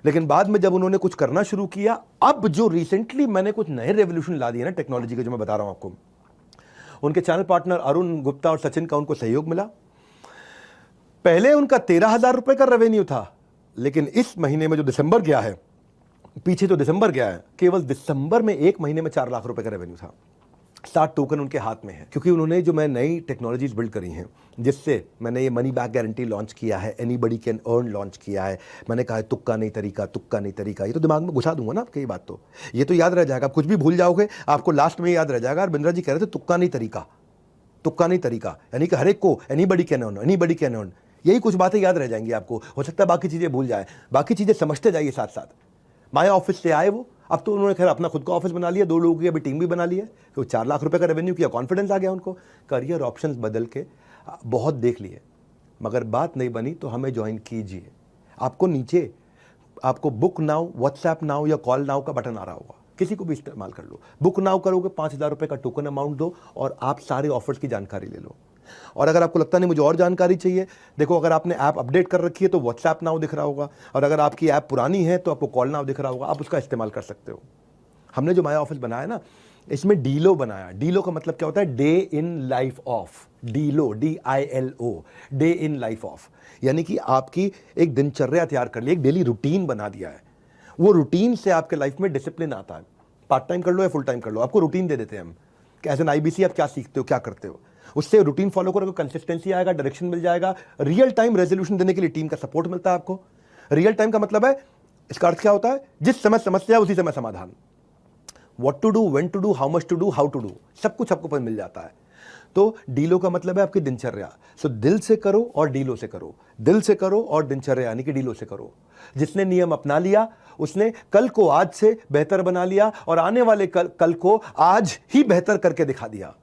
लेकिन बाद में जब उन्होंने कुछ करना शुरू किया, अब जो रिसेंटली मैंने कुछ नए रेवोल्यूशन ला दिए ना टेक्नोलॉजी के, जो मैं बता रहा हूं आपको, उनके चैनल पार्टनर अरुण गुप्ता और सचिन का उनको सहयोग मिला। पहले उनका 13,000 रुपए का रेवेन्यू था, लेकिन इस महीने में जो दिसंबर गया है, पीछे तो दिसंबर गया है, केवल दिसंबर में 1 महीने में 4 लाख रुपए का रेवेन्यू था। 60 टोकन उनके हाथ में है, क्योंकि उन्होंने जो मैं नई टेक्नोलॉजीज बिल्ड करी हैं, जिससे मैंने ये मनी बैक गारंटी लॉन्च किया है, एनीबडी कैन अर्न लॉन्च किया है। मैंने कहा है तुक्का नहीं तरीका, तुक्का नहीं तरीका, ये तो दिमाग में घुसा दूंगा ना आपके, ये बात तो ये तो याद रह जाएगा। आप कुछ भी भूल जाओगे, आपको लास्ट में याद रह जाएगा। और बिंद्रा जी कह रहे थे तुक्का नहीं तरीका, तुक्का नहीं तरीका, यानी कि हर एक को anybody can earn, anybody can earn, यही कुछ बातें याद रह जाएंगी आपको। हो सकता है बाकी चीजें भूल जाए, बाकी चीजें समझते जाइए साथ साथ। माया ऑफिस से आए वो, अब तो उन्होंने खैर अपना खुद का ऑफिस बना लिया, 2 लोगों की अभी टीम भी बना ली है, तो 4 लाख रुपए का रेवेन्यू किया, कॉन्फिडेंस आ गया उनको। करियर ऑप्शंस बदल के बहुत देख लिए, मगर बात नहीं बनी तो हमें ज्वाइन कीजिए। आपको नीचे आपको बुक नाउ, व्हाट्सएप नाउ या कॉल नाउ का बटन आ रहा होगा, किसी को भी इस्तेमाल कर लो। बुक नाउ करोगे, 5,000 रुपए का टोकन अमाउंट दो और आप सारे ऑफर्स की जानकारी ले लो। और अगर आपको लगता नहीं मुझे और जानकारी चाहिए, देखो अगर आपने ऐप अपडेट कर रखी है तो व्हाट्सएप नाउ दिख रहा होगा, और अगर आपकी ऐप पुरानी है तो आपको कॉल नाउ दिख रहा होगा, आप उसका इस्तेमाल कर सकते हो। हमने जो माया ऑफिस बनाया ना, इसमें डीलो बनाया। डीलो का मतलब क्या होता है? Day in life of. DILO, DILO, day in life of, यानी कि आपकी एक दिनचर्या तैयार कर ली, एक डेली रूटीन बना दिया है। वो रूटीन से आपके लाइफ में डिसिप्लिन आता है। पार्ट टाइम कर लो या फुल टाइम कर लो, आपको रूटीन दे देते हैं हम कि एज एन IBC आप क्या सीखते हो, क्या करते हो। उससे रूटीन फॉलो करोगे, कंसिस्टेंसी आएगा, डायरेक्शन मिल जाएगा, रियल टाइम रेजोल्यूशन देने के लिए टीम का सपोर्ट मिलता है आपको। रियल टाइम का मतलब है, इसका अर्थ क्या होता है? जिस समय समस्या उसी समय समाधान। What to do, when to do, how much to do, how to do, सब कुछ आपको पर मिल जाता है। तो डीलो का मतलब है आपकी दिनचर्या। सो दिल से करो और डीलो से करो, दिल से करो और दिनचर्या यानी कि डीलो से करो। जिसने नियम अपना लिया उसने कल को आज से बेहतर बना लिया और आने वाले कल को आज ही बेहतर करके दिखा दिया।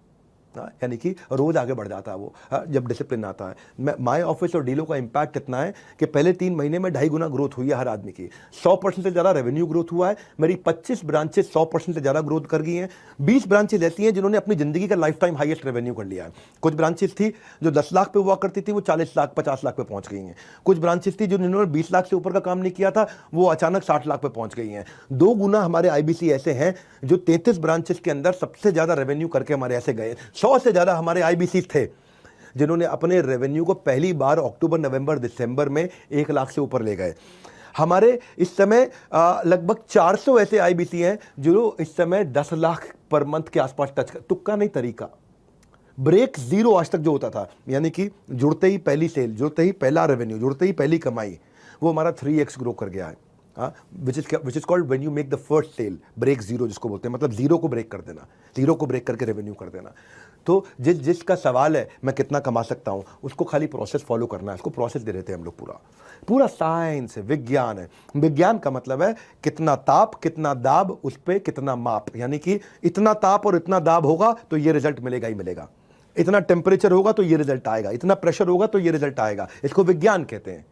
यानी कि रोज आगे बढ़ जाता है वो, जब डिसिप्लिन आता है। माय ऑफिस और डीलो का इंपैक्ट इतना है कि पहले 3 महीने में 2.5 गुना ग्रोथ हुई है हर आदमी की। 100% से ज़्यादा रेवेन्यू ग्रोथ हुआ है। मेरी 25 ब्रांचेस 100% से ज़्यादा ग्रोथ कर गई हैं। 20 ब्रांचेज ऐसी हैं जिन्होंने अपनी ज़िंदगी का लाइफ टाइम हाइएस्ट रेवेन्यू कर लिया है। कुछ ब्रांचेस थी जो 10 लाख पे हुआ करती थी, वो 40 लाख 50 लाख पे पहुंच गई हैं। कुछ ब्रांचेस थी जो जिन्होंने 20 लाख से ऊपर का काम नहीं किया था, वो अचानक 60 लाख पे पहुंच गई हैं। 2 गुना हमारे आईबीसी ऐसे हैं जो 33 ब्रांचेस के अंदर सबसे ज़्यादा रेवेन्यू करके हमारे ऐसे गए। 100 से ज़्यादा हमारे आईबीसी थे जिन्होंने अपने रेवेन्यू को पहली बार अक्टूबर, नवंबर, दिसंबर में 1 लाख से ऊपर ले गए। हमारे इस समय लगभग 400 ऐसे आईबीसी हैं जो इस समय 10 लाख पर मंथ के आसपास टच कर। तुक्का नहीं, तरीका। ब्रेक जीरो आज तक जो होता था, यानी कि जुड़ते ही पहली सेल, जुड़ते ही पहला रेवेन्यू, जुड़ते ही पहली कमाई, वो हमारा 3x ग्रो कर गया है। Which is called when you make the first sale, break zero जिसको बोलते हैं, मतलब जीरो को ब्रेक कर देना, जीरो को ब्रेक करके रेवेन्यू कर देना। तो जिसका सवाल है मैं कितना कमा सकता हूं, उसको खाली प्रोसेस फॉलो करना है। उसको प्रोसेस दे देते हैं हम लोग। पूरा साइंस है, विज्ञान है। विज्ञान का मतलब है कितना ताप, कितना दाब, उस पर कितना माप, यानी कि इतना ताप और इतना दाब होगा तो ये रिजल्ट मिलेगा ही मिलेगा, इतना टेम्परेचर होगा तो ये रिजल्ट आएगा, इतना प्रेशर होगा तो ये रिजल्ट आएगा। इसको विज्ञान कहते हैं।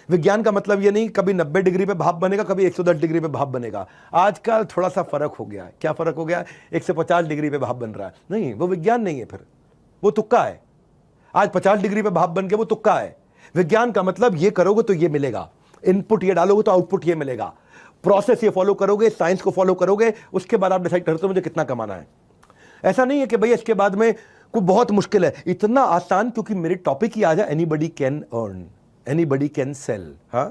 विज्ञान का मतलब ये नहीं कभी 90 डिग्री पे भाप बनेगा, कभी 110 डिग्री पे भाप बनेगा। आजकल थोड़ा सा फर्क हो गया है। क्या फर्क हो गया है? 150 डिग्री पे भाप बन रहा है। नहीं, वो विज्ञान नहीं है, फिर वो तुक्का है। आज 50 डिग्री पे भाप बन के वो तुक्का है। विज्ञान का मतलब ये करोगे तो ये मिलेगा, इनपुट ये डालोगे तो आउटपुट ये मिलेगा, प्रोसेस ये फॉलो करोगे, साइंस को फॉलो करोगे, उसके बाद आप डिसाइड करते हो मुझे कितना कमाना है। ऐसा नहीं है कि भैया इसके बाद में कोई बहुत मुश्किल है। इतना आसान, क्योंकि मेरे टॉपिक ही आ जाए, anybody can earn, anybody can sell. हाँ,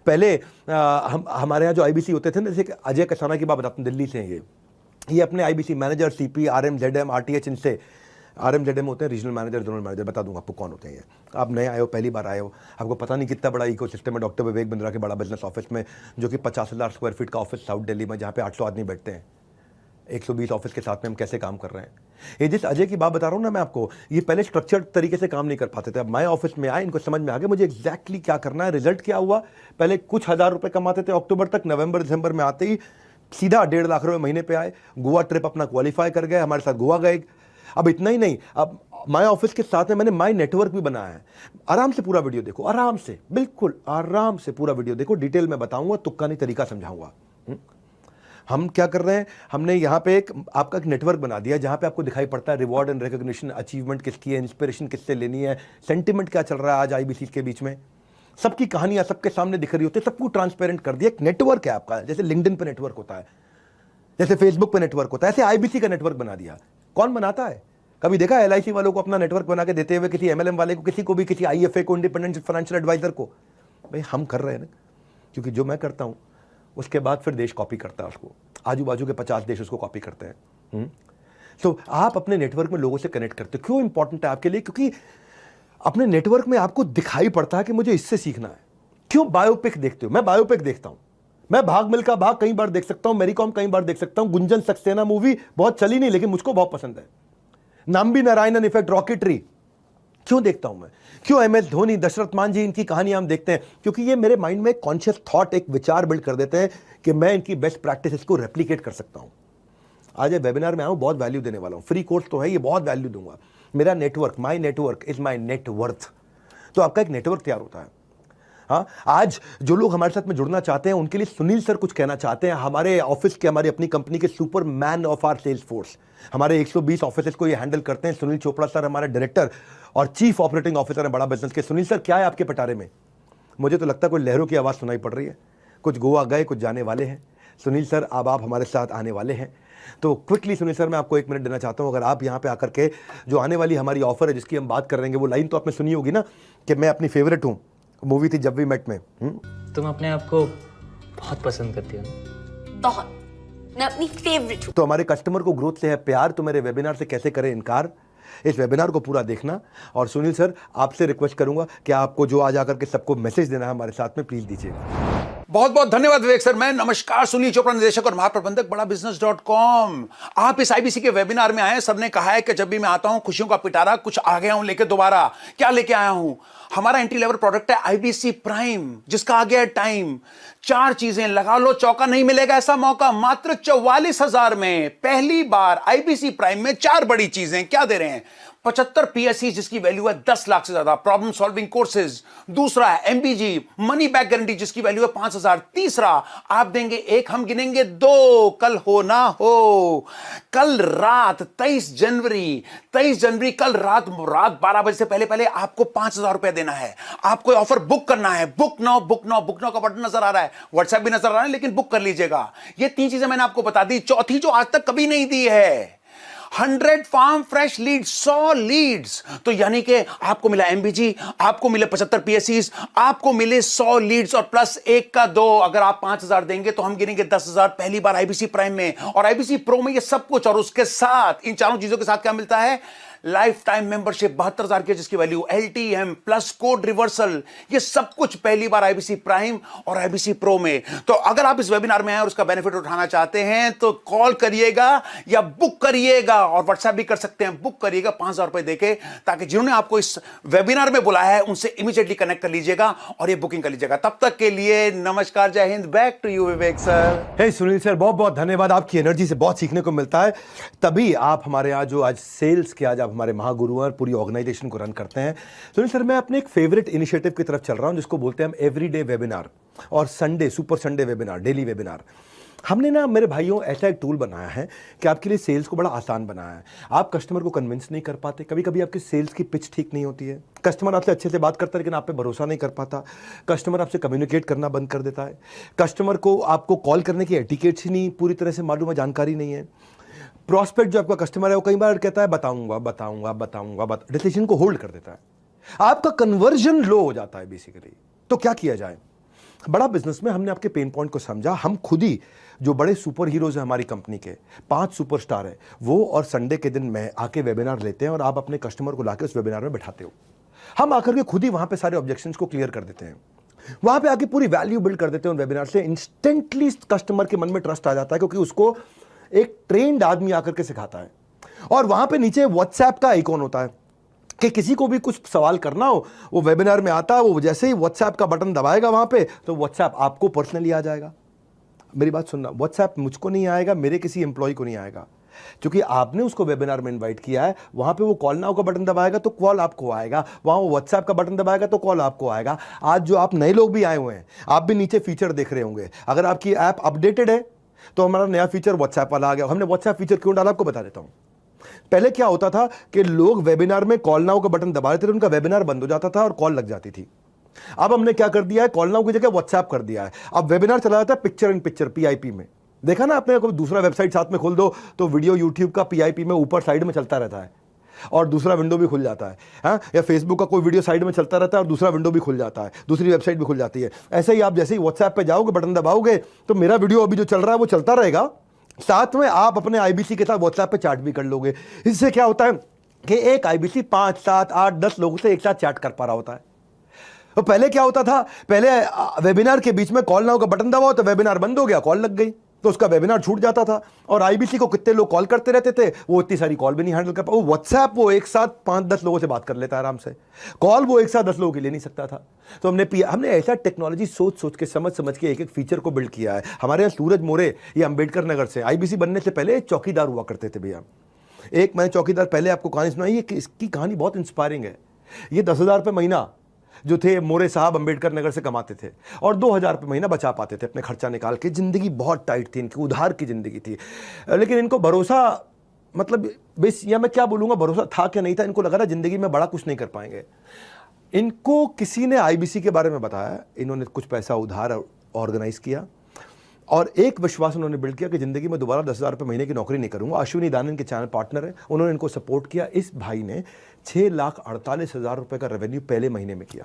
पहले हमारे यहाँ जो आईबीसी होते थे ना, जैसे अजय कसाना की बात बताते हैं, दिल्ली से हैं ये अपने IBC manager, CP, RM, ZM, RTH, इनसे, आरएम जेडएम होते हैं रीजनल मैनेजर, जोनल मैनेजर, बता दूंगा आपको कौन होते हैं ये। आप नए आए हो, पहली बार आए हो, आपको पता नहीं कितना बड़ा इकोसिस्टम है डॉक्टर विवेक बिंद्रा के बड़ा बिजनेस ऑफिस में, जो कि 50,000 स्क्वायर फीट का ऑफिस साउथ दिल्ली में, जहाँ पे 800 आदमी बैठते हैं। 120 ऑफिस के साथ में हम कैसे काम कर रहे हैं। ये जिस अजय की बात बता रहा हूँ ना मैं आपको, ये पहले स्ट्रक्चर्ड तरीके से काम नहीं कर पाते थे। अब माय ऑफिस में आए, इनको समझ में आ गया मुझे एग्जैक्टली क्या करना है। रिजल्ट क्या हुआ? पहले कुछ 1000 रुपए कमाते थे अक्टूबर तक, नवंबर दिसंबर में आते ही सीधा 1.5 लाख रुपए महीने पे आए। गोवा ट्रिप अपना क्वालिफाई कर गए, हमारे साथ गोवा गए। अब इतना ही नहीं, अब माय ऑफिस के साथ में मैंने माय नेटवर्क भी बनाया है। आराम से पूरा वीडियो देखो, आराम से, बिल्कुल आराम से पूरा वीडियो देखो, डिटेल में बताऊंगा, तुक्का नहीं तरीका समझाऊंगा। हम क्या कर रहे हैं, हमने यहाँ पे आपका एक नेटवर्क बना दिया जहाँ पे आपको दिखाई पड़ता है रिवॉर्ड एंड रिकॉग्निशन, अचीवमेंट किसकी है, इंस्पिरेशन किससे लेनी है, सेंटिमेंट क्या चल रहा है आज आईबीसी के बीच में। सबकी कहानियां सबके सामने दिख रही होती है, सबको ट्रांसपेरेंट कर दिया। एक नेटवर्क है आपका, जैसे लिंक्डइन पे नेटवर्क होता है, जैसे फेसबुक पे नेटवर्क होता है, ऐसे आईबीसी का नेटवर्क बना दिया। कौन बनाता है? कभी देखा है एलआईसी वालों को अपना नेटवर्क बना के देते हुए, किसी एमएलएम वाले को, किसी को भी, किसी आईएफए को, इंडिपेंडेंट फाइनेंशियल एडवाइजर को? भाई हम कर रहे हैं ना, क्योंकि जो मैं करता हूं उसके बाद फिर देश कॉपी करता है उसको, आजू बाजू के 50 देश उसको कॉपी करते हैं। तो आप अपने नेटवर्क में लोगों से कनेक्ट करते हो। क्यों इंपॉर्टेंट है आपके लिए? क्योंकि अपने नेटवर्क में आपको दिखाई पड़ता है कि मुझे इससे सीखना है। क्यों बायोपिक देखते हो? मैं बायोपिक देखता हूं। मैं भाग मिल्खा भाग कई बार देख सकता हूं, मैरी कॉम कई बार देख सकता हूं, गुंजन सक्सेना मूवी बहुत चली नहीं लेकिन मुझको बहुत पसंद है, नाम्बी नारायणन इफेक्ट, रॉकेटरी क्यों देखता हूं मैं? क्यों एमएस धोनी, दशरथ मांझी, इनकी कहानी हम देखते हैं? क्योंकि ये मेरे माइंड में कॉन्शियस थॉट, एक विचार बिल्ड कर देते हैं कि मैं इनकी बेस्ट प्रैक्टिस को रेप्लिकेट कर सकता हूं। आज ये वेबिनार में आऊं, बहुत वैल्यू देने वाला हूं, फ्री कोर्स तो है, ये बहुत वैल्यू दूंगा। मेरा network, my network is my net worth. तो आपका एक नेटवर्क तैयार होता है। हाँ, आज जो लोग हमारे साथ में जुड़ना चाहते हैं उनके लिए सुनील सर कुछ कहना चाहते हैं। हमारे ऑफिस के, हमारी अपनी कंपनी के superman of our sales force, हमारे 120 ऑफिस को ये हैंडल करते हैं। सुनील चोपड़ा सर हमारे डायरेक्टर और चीफ ऑपरेटिंग ऑफिसर हैं बड़ा बिजनेस के। सुनील सर, क्या है आपके पटारे में? मुझे तो लगता है कोई लहरों की आवाज़ सुनाई पड़ रही है। कुछ गोवा गए, कुछ जाने वाले हैं। सुनील सर, अब आप हमारे साथ आने वाले हैं, तो क्विकली सुनील सर मैं आपको 1 मिनट देना चाहता हूं। अगर आप यहां पे आकर के जो आने वाली हमारी ऑफर है जिसकी हम बात कर रहे हैं, वो लाइन तो आपने सुनी होगी ना कि मैं अपनी फेवरेट हूं, मूवी थी जब वी मेट में। तुम अपने आप को बहुत पसंद करती हो ना? बहुत, मैं अपनी फेवरेट हूँ। तो हमारे कस्टमर को ग्रोथ से है प्यार, तो मेरे वेबिनार से कैसे करें इनकार? इस वेबिनार को पूरा देखना। और सुनील सर, आपसे रिक्वेस्ट करूंगा कि आपको जो आज आकर के सबको मैसेज देना है हमारे साथ में, प्लीज दीजिएगा। बहुत बहुत धन्यवाद विवेक सर। मैं नमस्कार, सुनील चोपड़ा, निदेशक और महाप्रबंधक बड़ा business.com। आप इस आईबीसी के वेबिनार में आए। सर ने कहा है कि जब भी मैं आता हूं खुशियों का पिटारा कुछ आ गया हूं लेके। दोबारा क्या लेके आया हूं? हमारा एंट्री लेवल प्रोडक्ट है आईबीसी प्राइम, जिसका आ गया है टाइम। 4 चीजें लगा लो, चौका नहीं मिलेगा ऐसा मौका। मात्र 44,000 में पहली बार आईबीसी प्राइम में 4 बड़ी चीजें क्या दे रहे हैं? 75 पीएससी जिसकी वैल्यू है 10 लाख से ज्यादा, प्रॉब्लम सॉल्विंग कोर्सेज। दूसरा है एमबीजी मनी बैक गारंटी जिसकी वैल्यू है 5,000। तीसरा आप देंगे 1, हम गिनेंगे 2, कल हो ना हो। कल रात 23 जनवरी कल रात 12 बजे से पहले आपको 5,000 रुपए देना है। आपको ऑफर बुक करना है। बुक नाउ का बटन नजर आ रहा है, व्हाट्सएप भी नजर आ रहा है, लेकिन बुक कर लीजिएगा। ये 3 चीजें मैंने आपको बता दी। चौथी जो आज तक कभी नहीं दी है, 100 फार्म फ्रेश लीड्स, 100 लीड्स। तो यानी कि आपको मिला एमबीजी, आपको मिले 75 पीएससीज, आपको मिले 100 लीड्स और प्लस 1 का 2। अगर आप 5,000 देंगे तो हम गिनेंगे 10,000 पहली बार आईबीसी प्राइम में। और आईबीसी प्रो में ये सब कुछ, और उसके साथ इन चारों चीजों के साथ क्या मिलता है? लाइफ टाइम मेंबरशिप 72,000 की, जिसकी value LTM plus code reversal. ये सब कुछ पहली बार आईबीसी प्राइम और आईबीसी प्रो में। तो अगर आप इस वेबिनार में आए और उसका बेनिफिट उठाना चाहते हैं तो कॉल करिएगा या बुक करिएगा, और व्हाट्सएप भी कर सकते हैं। बुक करिएगा 5,000 रुपए देके, ताकि जिन्होंने आपको इस वेबिनार में बुलाया है उनसे इमीडिएटली कनेक्ट कर लीजिएगा और ये बुकिंग कर लीजिएगा। तब तक के लिए नमस्कार, जय हिंद। Back to you Vivek sir. Hey Sunil sir, बहुत बहुत धन्यवाद। आपकी एनर्जी से बहुत सीखने को मिलता है। तभी आप हमारे यहाँ जो आज सेल्स के, आज आप हमारे महागुरु और पूरी ऑर्गेनाइजेशन को रन करते हैं। सुनील सर, मैं अपने एक फेवरेट इनिशिएटिव की तरफ चल रहा हूं, जिसको बोलते हैं हम एवरीडे वेबिनार और Sunday super Sunday webinar, daily webinar. हमने ना मेरे भाइयों ऐसा एक टूल बनाया है कि आपके लिए सेल्स को बड़ा आसान बनाया है। आप कस्टमर को कन्विंस नहीं कर पाते, कभी कभी आपकी सेल्स की पिच ठीक नहीं होती है, कस्टमर आपसे अच्छे से बात करता है लेकिन आप पे भरोसा नहीं कर पाता, कस्टमर आपसे कम्युनिकेट करना बंद कर देता है, कस्टमर को आपको कॉल करने की एटिकेट्स ही नहीं पूरी तरह से मालूम है, जानकारी नहीं है। प्रॉस्पेक्ट जो आपका कस्टमर है वो कई बार कहता है बताऊंगा, डिसीजन को होल्ड कर देता है, आपका कन्वर्जन लो हो जाता है बेसिकली। तो क्या किया जाए? बड़ा बिजनेस में हमने आपके पेन पॉइंट को समझा। हम खुद ही जो बड़े सुपर हीरोज हैं हमारी कंपनी के, 5 सुपरस्टार है वो, और संडे के दिन में आके वेबिनार लेते हैं और आप अपने कस्टमर को लाके उस वेबिनार में बैठाते हो। हम आकर के खुद ही वहां पे सारे ऑब्जेक्शंस को क्लियर कर देते हैं, वहां पे आके पूरी वैल्यू बिल्ड कर देते हैं उन वेबिनार से। इंस्टेंटली कस्टमर के मन में ट्रस्ट आ जाता है, क्योंकि उसको एक ट्रेंड आदमी आकर के सिखाता है। और वहां पे नीचे व्हाट्सएप का आइकॉन होता है कि किसी को भी कुछ सवाल करना हो, वो वेबिनार में आता है, वो जैसे ही व्हाट्सएप का बटन दबाएगा वहां पे, तो व्हाट्सएप आपको पर्सनली आ जाएगा। मेरी बात सुनना, व्हाट्सएप मुझको नहीं आएगा, मेरे किसी एम्प्लॉय को नहीं आएगा, क्योंकि आपने उसको वेबिनार में इनवाइट किया है। वहां पे वो कॉल नाउ का बटन दबाएगा तो कॉल आपको आएगा, वहां वो व्हाट्सएप का बटन दबाएगा तो कॉल आपको आएगा। आज जो आप नए लोग भी आए हुए हैं, आप भी नीचे फीचर देख रहे होंगे। अगर आपकी ऐप अपडेटेड है तो हमारा नया फीचर व्हाट्सएप वाला आ गया। हमने व्हाट्सएप फीचर क्यों डाला आपको बता देता हूं। पहले क्या होता था कि लोग वेबिनार में कॉल नाउ का बटन दबा देते थे, उनका वेबिनार बंद हो जाता था और कॉल लग जाती थी। अब हमने क्या कर दिया है, कॉल नाउ की जगह व्हाट्सएप कर दिया है। अब वेबिनार चला जाता है पिक्चर इन पिक्चर, पीआईपी में। देखा ना आपने, कोई दूसरा वेबसाइट साथ में खोल दो तो वीडियो यूट्यूब का पीआईपी में ऊपर साइड में चलता रहता है और दूसरा विंडो भी खुल जाता है। हाँ, या फेसबुक का कोई वीडियो साइड में चलता रहता है और दूसरा विंडो भी खुल जाता है, दूसरी वेबसाइट भी खुल जाती है। ऐसे ही आप जैसे ही व्हाट्सएप पे जाओगे, बटन दबाओगे तो मेरा वीडियो अभी जो चल रहा है वो चलता रहेगा, साथ में आप अपने आईबीसी के साथ व्हाट्सएप पे चैट भी कर लोगे। इससे क्या होता है कि एक आईबीसी 5, 7, 8, 10 लोगों से एक साथ चैट कर पा रहा होता है। तो पहले क्या होता था, पहले वेबिनार के बीच में कॉल नाउ का बटन दबाओ तो वेबिनार बंद हो गया, कॉल लग गई तो उसका वेबिनार छूट जाता था। और आईबीसी को कितने लोग कॉल करते रहते थे, वो इतनी सारी कॉल भी नहीं हैंडल कर पाता। वो व्हाट्सएप वो एक साथ 5-10 लोगों से बात कर लेता है आराम से, कॉल वो एक साथ 10 लोगों के ले नहीं सकता था। तो हमने ऐसा टेक्नोलॉजी सोच के समझ के एक फीचर को बिल्ड किया है। हमारे यहाँ सूरज मोरे, ये अंबेडकर नगर से, आईबीसी बनने से पहले चौकीदार हुआ करते थे भैया। एक मैंने चौकीदार पहले आपको कहानी सुनाई है कि इसकी कहानी बहुत इंस्पायरिंग है। ये 10,000 रुपये महीना जो थे मोरे साहब अंबेडकर नगर से कमाते थे और 2,000 रुपये महीना बचा पाते थे अपने खर्चा निकाल के। ज़िंदगी बहुत टाइट थी इनकी, उधार की ज़िंदगी थी। लेकिन इनको भरोसा, मतलब बेस, या मैं क्या बोलूँगा, भरोसा था क्या नहीं था, इनको लगा रहा ज़िंदगी में बड़ा कुछ नहीं कर पाएंगे। इनको किसी ने आईबीसी के बारे में बताया, इन्होंने कुछ पैसा उधार ऑर्गेनाइज किया और एक विश्वास उन्होंने बिल्ड किया कि ज़िंदगी में दोबारा 10,000 रुपये महीने की नौकरी नहीं करूँगा। अश्विनी दानन के चैनल पार्टनर है, उन्होंने इनको सपोर्ट किया। इस भाई ने 6,48,000 रुपये का रेवेन्यू पहले महीने में किया।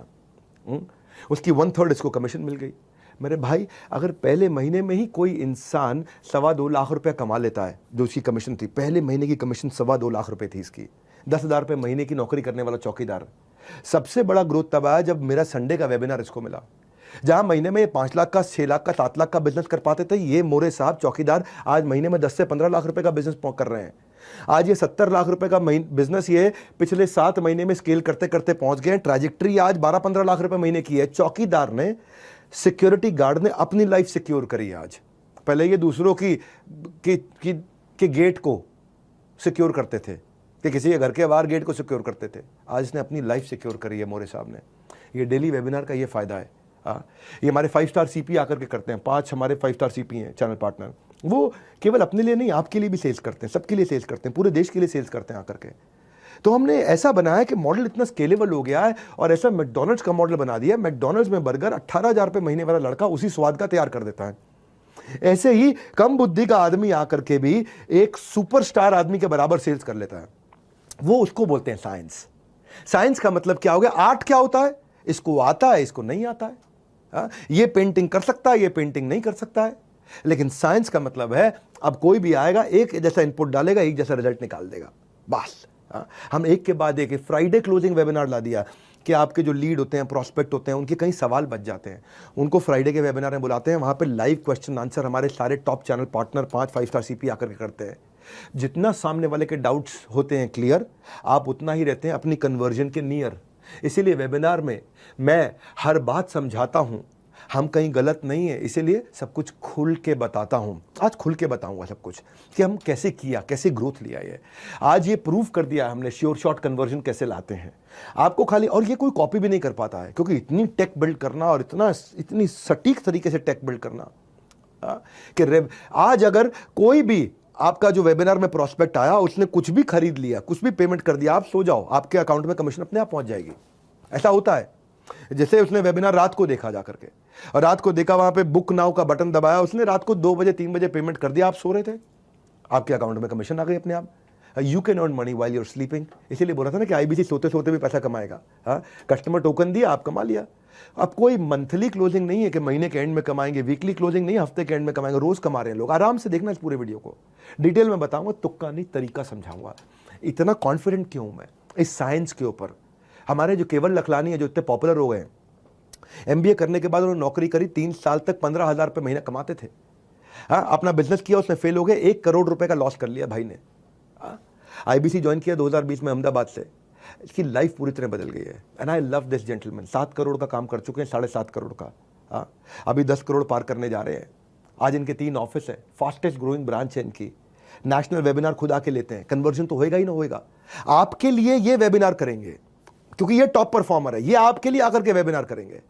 उसकी 1/3 इसको कमीशन मिल गई। मेरे भाई, अगर पहले महीने में ही कोई इंसान 2.25 लाख रुपया कमा लेता है, जो उसकी कमीशन थी, पहले महीने की कमीशन 2.25 लाख रुपये थी इसकी, 10,000 रुपये महीने की नौकरी करने वाला चौकीदार। सबसे बड़ा ग्रोथ तब आया जब मेरा संडे का वेबिनार इसको मिला। जहां महीने में 5 लाख का, 6 लाख का, 7 लाख का बिजनेस कर पाते थे, ये मोरे साहब चौकीदार आज महीने में 10 से 15 लाख रुपए का बिजनेस कर रहे हैं। आज ये 70 लाख रुपए का बिजनेस ये पिछले 7 महीने में स्केल करते करते पहुंच गए। ट्रैजेक्टरी आज 12-15 लाख रुपए महीने की है। चौकीदार ने, सिक्योरिटी गार्ड ने अपनी लाइफ सिक्योर करी आज। पहले ये दूसरों की गेट को सिक्योर करते थे, कि किसी के घर के बाहर गेट को सिक्योर करते थे। आज इसने अपनी लाइफ सिक्योर करी है मोरे साहब ने। ये डेली वेबिनार का ये फायदा है। ये हमारे 5 स्टार सीपी आकर के करते हैं। 5 हमारे 5 स्टार सीपी हैं चैनल पार्टनर। वो केवल अपने लिए नहीं, आपके लिए भी सेल्स करते हैं, सबके लिए सेल्स करते हैं, पूरे देश के लिए सेल्स करते हैं आकर के। तो हमने ऐसा बनाया कि मॉडल इतना स्केलेबल हो गया है, और ऐसा मैकडॉनल्ड्स का मॉडल बना दिया। मैकडॉनल्ड्स में बर्गर 18,000 रुपये महीने वाला लड़का उसी स्वाद का तैयार कर देता है। ऐसे ही कम बुद्धि का आदमी आकर के भी एक सुपरस्टार आदमी के बराबर सेल्स कर लेता है। वो उसको बोलते हैं साइंस। साइंस का मतलब क्या हो गया? आर्ट क्या होता है? इसको आता है, इसको नहीं आता है। ये पेंटिंग कर सकता है, ये पेंटिंग नहीं कर सकता है। लेकिन साइंस का मतलब है अब कोई भी आएगा, एक जैसा इनपुट डालेगा, एक जैसा रिजल्ट निकाल देगा, बस। हम एक के बाद एक फ्राइडे क्लोजिंग वेबिनार ला दिया कि आपके जो लीड होते हैं, प्रोस्पेक्ट होते हैं, उनके कई सवाल बच जाते हैं, उनको फ्राइडे के वेबिनार में बुलाते हैं। वहाँ पे लाइव क्वेश्चन आंसर हमारे सारे top channel partner 5 star CP आकर के करते हैं। जितना सामने वाले के डाउट्स होते हैं क्लियर, आप उतना ही रहते हैं अपनी कन्वर्जन के नियर। इसीलिए वेबिनार में मैं हर बात समझाता हूँ, हम कहीं गलत नहीं है, इसीलिए सब कुछ खुल के बताता हूँ। आज खुल के बताऊँगा सब कुछ कि हम कैसे किया, कैसे ग्रोथ लिया। ये आज ये प्रूव कर दिया हमने श्योर शॉट कन्वर्जन कैसे लाते हैं आपको खाली। और ये कोई कॉपी भी नहीं कर पाता है, क्योंकि इतनी टेक बिल्ड करना और इतनी सटीक तरीके से टेक बिल्ड करना कि आज अगर कोई भी आपका जो वेबिनार में प्रोस्पेक्ट आया, उसने कुछ भी खरीद लिया, कुछ भी पेमेंट कर दिया, आप सो जाओ, आपके अकाउंट में कमीशन अपने आप पहुंच जाएगी। ऐसा होता है। जैसे उसने वेबिनार रात को देखा जा करके, और रात को देखा, वहां पे बुक नाउ का बटन दबाया, उसने रात को 2 बजे 3 बजे पेमेंट कर दिया, आप सो रहे थे, आपके अकाउंट में कमीशन आ गई अपने आप। You can earn money while your sleeping. इसीलिए बोला था ना कि आईबीसी सोते सोते भी पैसा कमाएगा। कस्टमर टोकन दिया, आप कमा लिया। अब कोई मंथली क्लोजिंग नहीं है कि महीने के एंड में कमाएंगे, वीकली क्लोजिंग नहीं, हफ्ते के एंड में कमाएंगे, रोज कमा रहे हैं लोग। आराम से देखना इस पूरे वीडियो को, डिटेल में बताऊंगा, तुक्का नहीं, तरीका समझाऊंगा। इतना कॉन्फिडेंट क्यों मैं इस साइंस के ऊपर? हमारे जो केवल लखलानी है, जो इतने पॉपुलर हो गए, एमबीए करने के बाद उन्होंने नौकरी करी, 3 साल तक 15,000 रुपये महीना कमाते थे। अपना बिजनेस किया, उसमें फेल हो गए, 1 करोड़ रुपए का लॉस कर लिया भाई ने। आईबीसी ज्वाइन किया 2020 में अहमदाबाद से। इसकी लाइफ पूरी तरह बदल गई है। And I love this gentleman. 7 crore का काम कर चुके हैं, 7.5 करोड़ का। अभी 10 करोड़ पार करने जा रहे हैं। आज इनके 3 ऑफिस है, फास्टेस्ट ग्रोइंग ब्रांच है इनकी। नेशनल वेबिनार खुद आके लेते हैं। कन्वर्जन तो होएगा ही ना होएगा। आपके लिए ये वेबिनार करेंगे, क्योंकि ये टॉप परफॉर्मर है, ये आपके लिए आकर के वेबिनार करेंगे।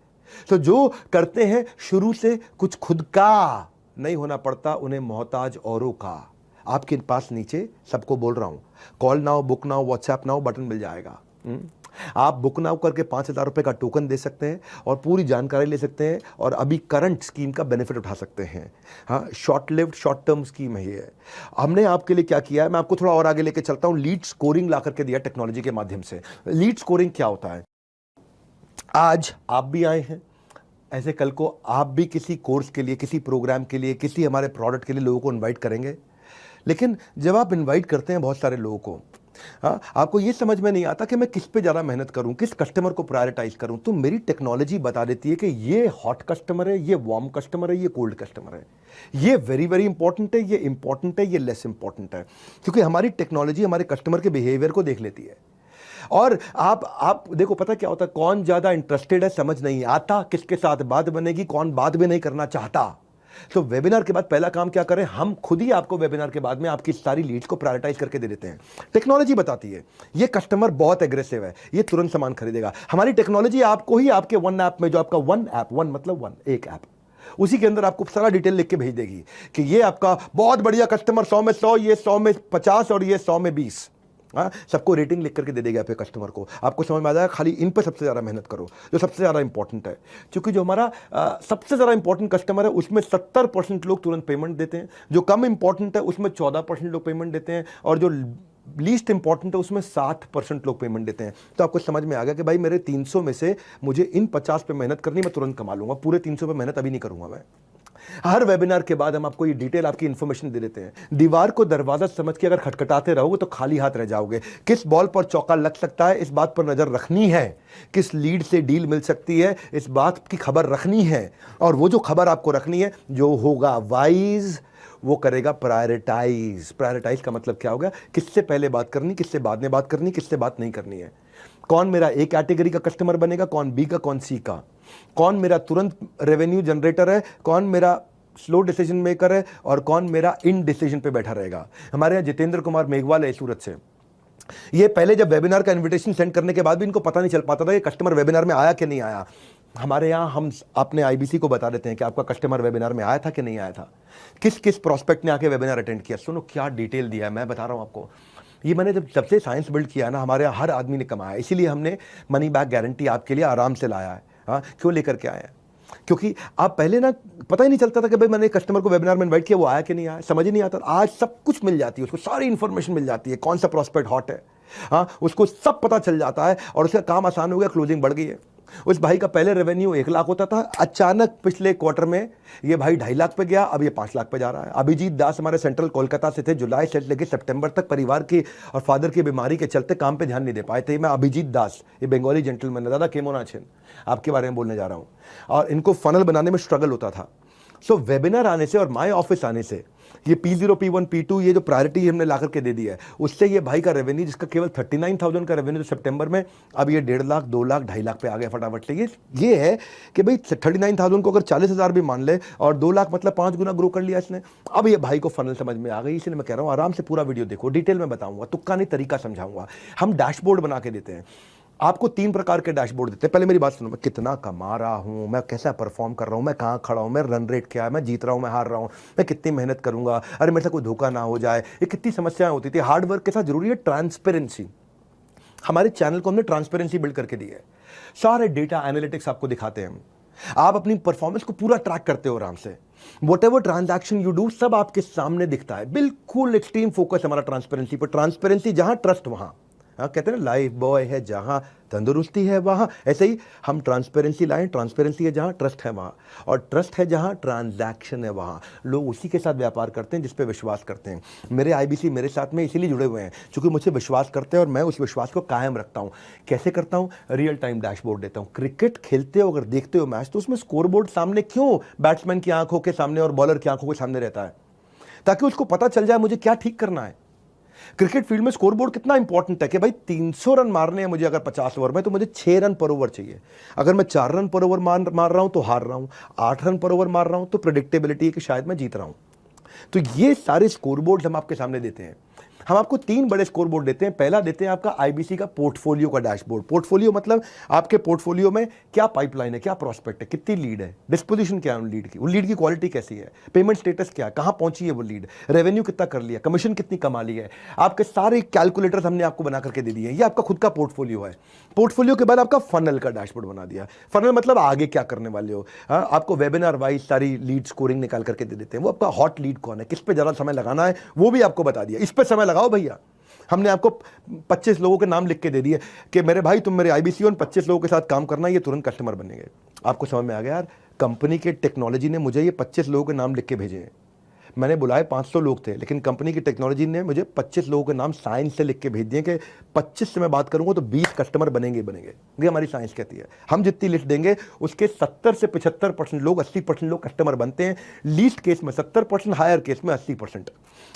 तो जो करते हैं शुरू से, कुछ खुद का नहीं होना पड़ता, उन्हें मोहताज औरों का। आपके पास नीचे सबको बोल रहा हूं, call now, book now, WhatsApp now button मिल जाएगा। आप बुक नाउ करके 5,000 रुपए का टोकन दे सकते हैं और पूरी जानकारी ले सकते हैं, और अभी करंट स्कीम का बेनिफिट उठा सकते हैं। हाँ, short lived, short term scheme है ये। हमने आपके लिए क्या किया है, मैं आपको थोड़ा और आगे लेके चलता हूं। लीड स्कोरिंग ला करके दिया टेक्नोलॉजी के माध्यम से। लीड स्कोरिंग क्या होता है? आज आप भी आए हैं, ऐसे कल को आप भी किसी कोर्स के लिए, किसी प्रोग्राम के लिए, किसी हमारे प्रोडक्ट के लिए लोगों को इन्वाइट करेंगे। लेकिन जब आप इनवाइट करते हैं बहुत सारे लोगों को, आपको ये समझ में नहीं आता कि मैं किस पे ज़्यादा मेहनत करूं, किस कस्टमर को प्रायोरिटाइज करूं। तो मेरी टेक्नोलॉजी बता देती है कि ये हॉट कस्टमर है, ये वार्म कस्टमर है, ये कोल्ड कस्टमर है, ये वेरी वेरी इंपॉर्टेंट है, ये इंपॉर्टेंट है, ये लेस इंपॉर्टेंट है। क्योंकि हमारी टेक्नोलॉजी हमारे कस्टमर के बिहेवियर को देख लेती है। और आप देखो, पता क्या होता है, कौन ज़्यादा इंटरेस्टेड है समझ नहीं आता, किसके साथ बात बनेगी, कौन बात भी नहीं करना चाहता। तो वेबिनार के बाद पहला काम क्या करें, हम खुद ही आपको वेबिनार के बाद में आपकी सारी लीड्स को प्रायोरिटाइज करके दे देते हैं। टेक्नोलॉजी बताती है ये कस्टमर बहुत एग्रेसिव है, ये तुरंत सामान खरीदेगा। हमारी टेक्नोलॉजी आपको ही आपके वन ऐप में, जो आपका वन ऐप, वन मतलब वन, एक ऐप, उसी के अंदर आपको सारा डिटेल लिख के भेज देगी कि ये आपका बहुत बढ़िया कस्टमर, 100 में 100, ये 100 में 50 और ये 100 में 20। सबको रेटिंग लिख करके दे देगा आपके कस्टमर को। आपको समझ में आ जाएगा, खाली इन पर सबसे ज़्यादा मेहनत करो, जो सबसे ज़्यादा इंपॉर्टेंट है। क्योंकि जो हमारा सबसे ज़्यादा इंपॉर्टेंट कस्टमर है, उसमें 70% लोग तुरंत पेमेंट देते हैं। जो कम इंपॉर्टेंट है उसमें 14% लोग पेमेंट देते हैं, और जो लीस्ट इंपॉर्टेंट है उसमें 7% लोग पेमेंट देते हैं। तो आपको समझ में आ गया कि भाई मेरे 300 में से मुझे इन 50 पे मेहनत करनी, मैं तुरंत कमा लूंगा, पूरे 300 पे मेहनत अभी नहीं करूंगा मैं। हर वेबिनार के बाद हम आपको ये डिटेल आपकी इंफॉर्मेशन दे देते हैं। दीवार को दरवाजा समझ के अगर खटखटाते रहोगे तो खाली हाथ रह जाओगे। किस बॉल पर चौका लग सकता है इस बात पर नजर रखनी है, किस लीड से डील मिल सकती है इस बात की खबर रखनी है, और वो जो खबर आपको रखनी है, जो होगा वाइज वो करेगा प्रायोरिटाइज। प्रायोरिटाइज का मतलब क्या होगा, किससे पहले बात करनी, किससे बाद में बात करनी, किससे बात नहीं करनी है, कौन मेरा ए कैटेगरी का कस्टमर बनेगा, कौन बी का, कौन सी का, कौन मेरा तुरंत रेवेन्यू जनरेटर है, कौन मेरा स्लो डिसीजन मेकर है, और कौन मेरा इन डिसीजन पे बैठा रहेगा। हमारे यहाँ जितेंद्र कुमार मेघवाल है सूरत से। ये पहले जब वेबिनार का इनविटेशन सेंड करने के बाद भी इनको पता नहीं चल पाता था कि कस्टमर वेबिनार में आया कि नहीं आया। हमारे यहाँ हम अपने आईबीसी को बता देते हैं कि आपका कस्टमर वेबिनार में आया था कि नहीं आया था, किस किस प्रोस्पेक्ट ने आके वेबिनार अटेंड किया। सुनो क्या डिटेल दिया है, मैं बता रहा हूँ आपको। ये मैंने जब से साइंस बिल्ड किया ना, हमारे यहाँ हर आदमी ने कमाया, इसीलिए हमने मनी बैक गारंटी आपके लिए आराम से लाया है। हाँ, क्यों लेकर के आए हैं? क्योंकि आप पहले ना पता ही नहीं चलता था कि भाई मैंने कस्टमर को वेबिनार में इनवाइट किया, वो आया कि नहीं आया, समझ ही नहीं आता। आज सब कुछ मिल जाती है उसको, सारी इंफॉर्मेशन मिल जाती है, कौन सा प्रोस्पेक्ट हॉट है, हाँ उसको सब पता चल जाता है, और उसका काम आसान हो गया, क्लोजिंग बढ़ गई है। उस भाई का पहले रेवेन्यू 1 लाख होता था, अचानक पिछले क्वार्टर में ये भाई 2.5 लाख पे गया, अब ये 5 लाख पे जा रहा है। अभिजीत दास हमारे सेंट्रल कोलकाता से थे, जुलाई से लेकर सितंबर तक परिवार की और फादर की बीमारी के चलते काम पे ध्यान नहीं दे पाए थे। मैं अभिजीत दास, ये बंगाली जेंटलमैन है, दादा केमोना छिन, आपके बारे में बोलने जा रहा हूँ। और इनको फनल बनाने में स्ट्रगल होता था। सो वेबिनार आने से और माय ऑफिस आने से ये P0, P1, P2 ये जो प्रायोरिटी हमने ला करके दे दी है, उससे ये भाई का रेवेन्यू जिसका केवल 39,000 का रेवेन्यू तो सितंबर में, अब ये 1.5 लाख, 2 लाख, 2.5 लाख पे आ गया फटाफट से। ये है कि भाई 39,000 को अगर 40,000 भी मान ले और 2 लाख मतलब 5 गुना ग्रो कर लिया इसने। अब ये भाई को फनल समझ में आ गई, इसलिए मैं कह रहा हूँ आराम से पूरा वीडियो देखो, डिटेल में बताऊंगा, तुक्का नहीं तरीका समझाऊंगा। हम डैशबोर्ड बना के देते हैं आपको, 3 प्रकार के डैशबोर्ड देते हैं। पहले मेरी बात सुनो, मैं कितना कमा रहा हूं, मैं कैसा परफॉर्म कर रहा हूं, मैं कहां खड़ा हूं, मैं रन रेट क्या है, मैं जीत रहा हूं, मैं हार रहा हूं, मैं कितनी मेहनत करूंगा, अरे मेरे से कोई धोखा ना हो जाए, ये कितनी समस्याएं होती थी। हार्ड वर्क के साथ जरूरी है ट्रांसपेरेंसी। हमारे चैनल को हमने ट्रांसपेरेंसी बिल्ड करके दी है, सारे डेटा एनालिटिक्स आपको दिखाते हैं हम, आप अपनी परफॉर्मेंस को पूरा ट्रैक करते हो आराम से। Whatever ट्रांजैक्शन यू डू सब आपके सामने दिखता है, बिल्कुल एक्सट्रीम फोकस हमारा ट्रांसपेरेंसी पर। ट्रांसपेरेंसी जहां, ट्रस्ट वहां। हाँ, कहते हैं ना लाइफ बॉय है जहां, तंदुरुस्ती है वहां। ऐसे ही हम ट्रांसपेरेंसी लाएं, ट्रांसपेरेंसी है जहां, ट्रस्ट है वहां, और ट्रस्ट है जहां, ट्रांजैक्शन है वहां। लोग उसी के साथ व्यापार करते हैं जिस पे विश्वास करते हैं। मेरे आईबीसी मेरे साथ में इसीलिए जुड़े हुए हैं क्योंकि मुझसे विश्वास करते हैं और मैं उस विश्वास को कायम रखता हूं। कैसे करता हूं? रियल टाइम डैशबोर्ड देता हूं। क्रिकेट खेलते हो अगर देखते हो मैच, तो उसमें स्कोरबोर्ड सामने क्यों बैट्समैन की आंखों के सामने और बॉलर की आंखों के सामने रहता है? ताकि उसको पता चल जाए मुझे क्या ठीक करना है। क्रिकेट फील्ड में स्कोरबोर्ड कितना इंपॉर्टेंट है कि भाई 300 रन मारने हैं मुझे अगर 50 ओवर में, तो मुझे 6 रन पर ओवर चाहिए। अगर मैं 4 रन पर ओवर मार रहा हूं तो हार रहा हूं, 8 रन पर ओवर मार रहा हूं तो प्रेडिक्टेबिलिटी है कि शायद मैं जीत रहा हूं। तो ये सारे स्कोरबोर्ड हम आपके सामने देते हैं। हम आपको 3 बड़े स्कोरबोर्ड देते हैं। पहला देते हैं आपका आईबीसी का पोर्टफोलियो का डैशबोर्ड। पोर्टफोलियो मतलब आपके पोर्टफोलियो में क्या पाइपलाइन है, क्या प्रोस्पेक्ट है, कितनी लीड है, डिस्पोजिशन क्या है उन लीड की, उन लीड की क्वालिटी कैसी है, पेमेंट स्टेटस क्या है, कहां पहुंची है वो लीड, रेवेन्यू कितना कर लिया, कमीशन कितनी कमा ली है। आपके सारे कैलकुलेटर्स हमने आपको बना करके दे दिए हैं। ये आपका खुद का पोर्टफोलियो है। पोर्टफोलियो के बाद आपका फनल का डैशबोर्ड बना दिया। फनल मतलब आगे क्या करने वाले हो। हाँ, आपको वेबिनार वाइज सारी लीड स्कोरिंग निकाल करके दे देते हैं। वो आपका हॉट लीड कौन है, किस पे ज़्यादा समय लगाना है, वो भी आपको बता दिया। इस पे समय लगाओ भैया। हमने आपको 25 लोगों के नाम लिख के दे दिए कि मेरे भाई तुम मेरे आईबीसी और 25 लोगों के साथ काम करना, ये तुरंत कस्टमर बनेंगे। आपको समझ में आ गया यार, कंपनी के टेक्नोलॉजी ने मुझे ये 25 लोगों के नाम लिख के भेजे हैं। मैंने बुलाए 500 लोग थे, लेकिन कंपनी की टेक्नोलॉजी ने मुझे 25 लोगों के नाम साइंस से लिख के भेज दिए कि 25 से मैं बात करूंगा तो 20 कस्टमर बनेंगे बनेंगे। ये हमारी साइंस कहती है। हम जितनी लिस्ट देंगे उसके 70 से 75% लोग, 80% लोग कस्टमर बनते हैं। लीस्ट केस में 70%, हायर केस में 80%।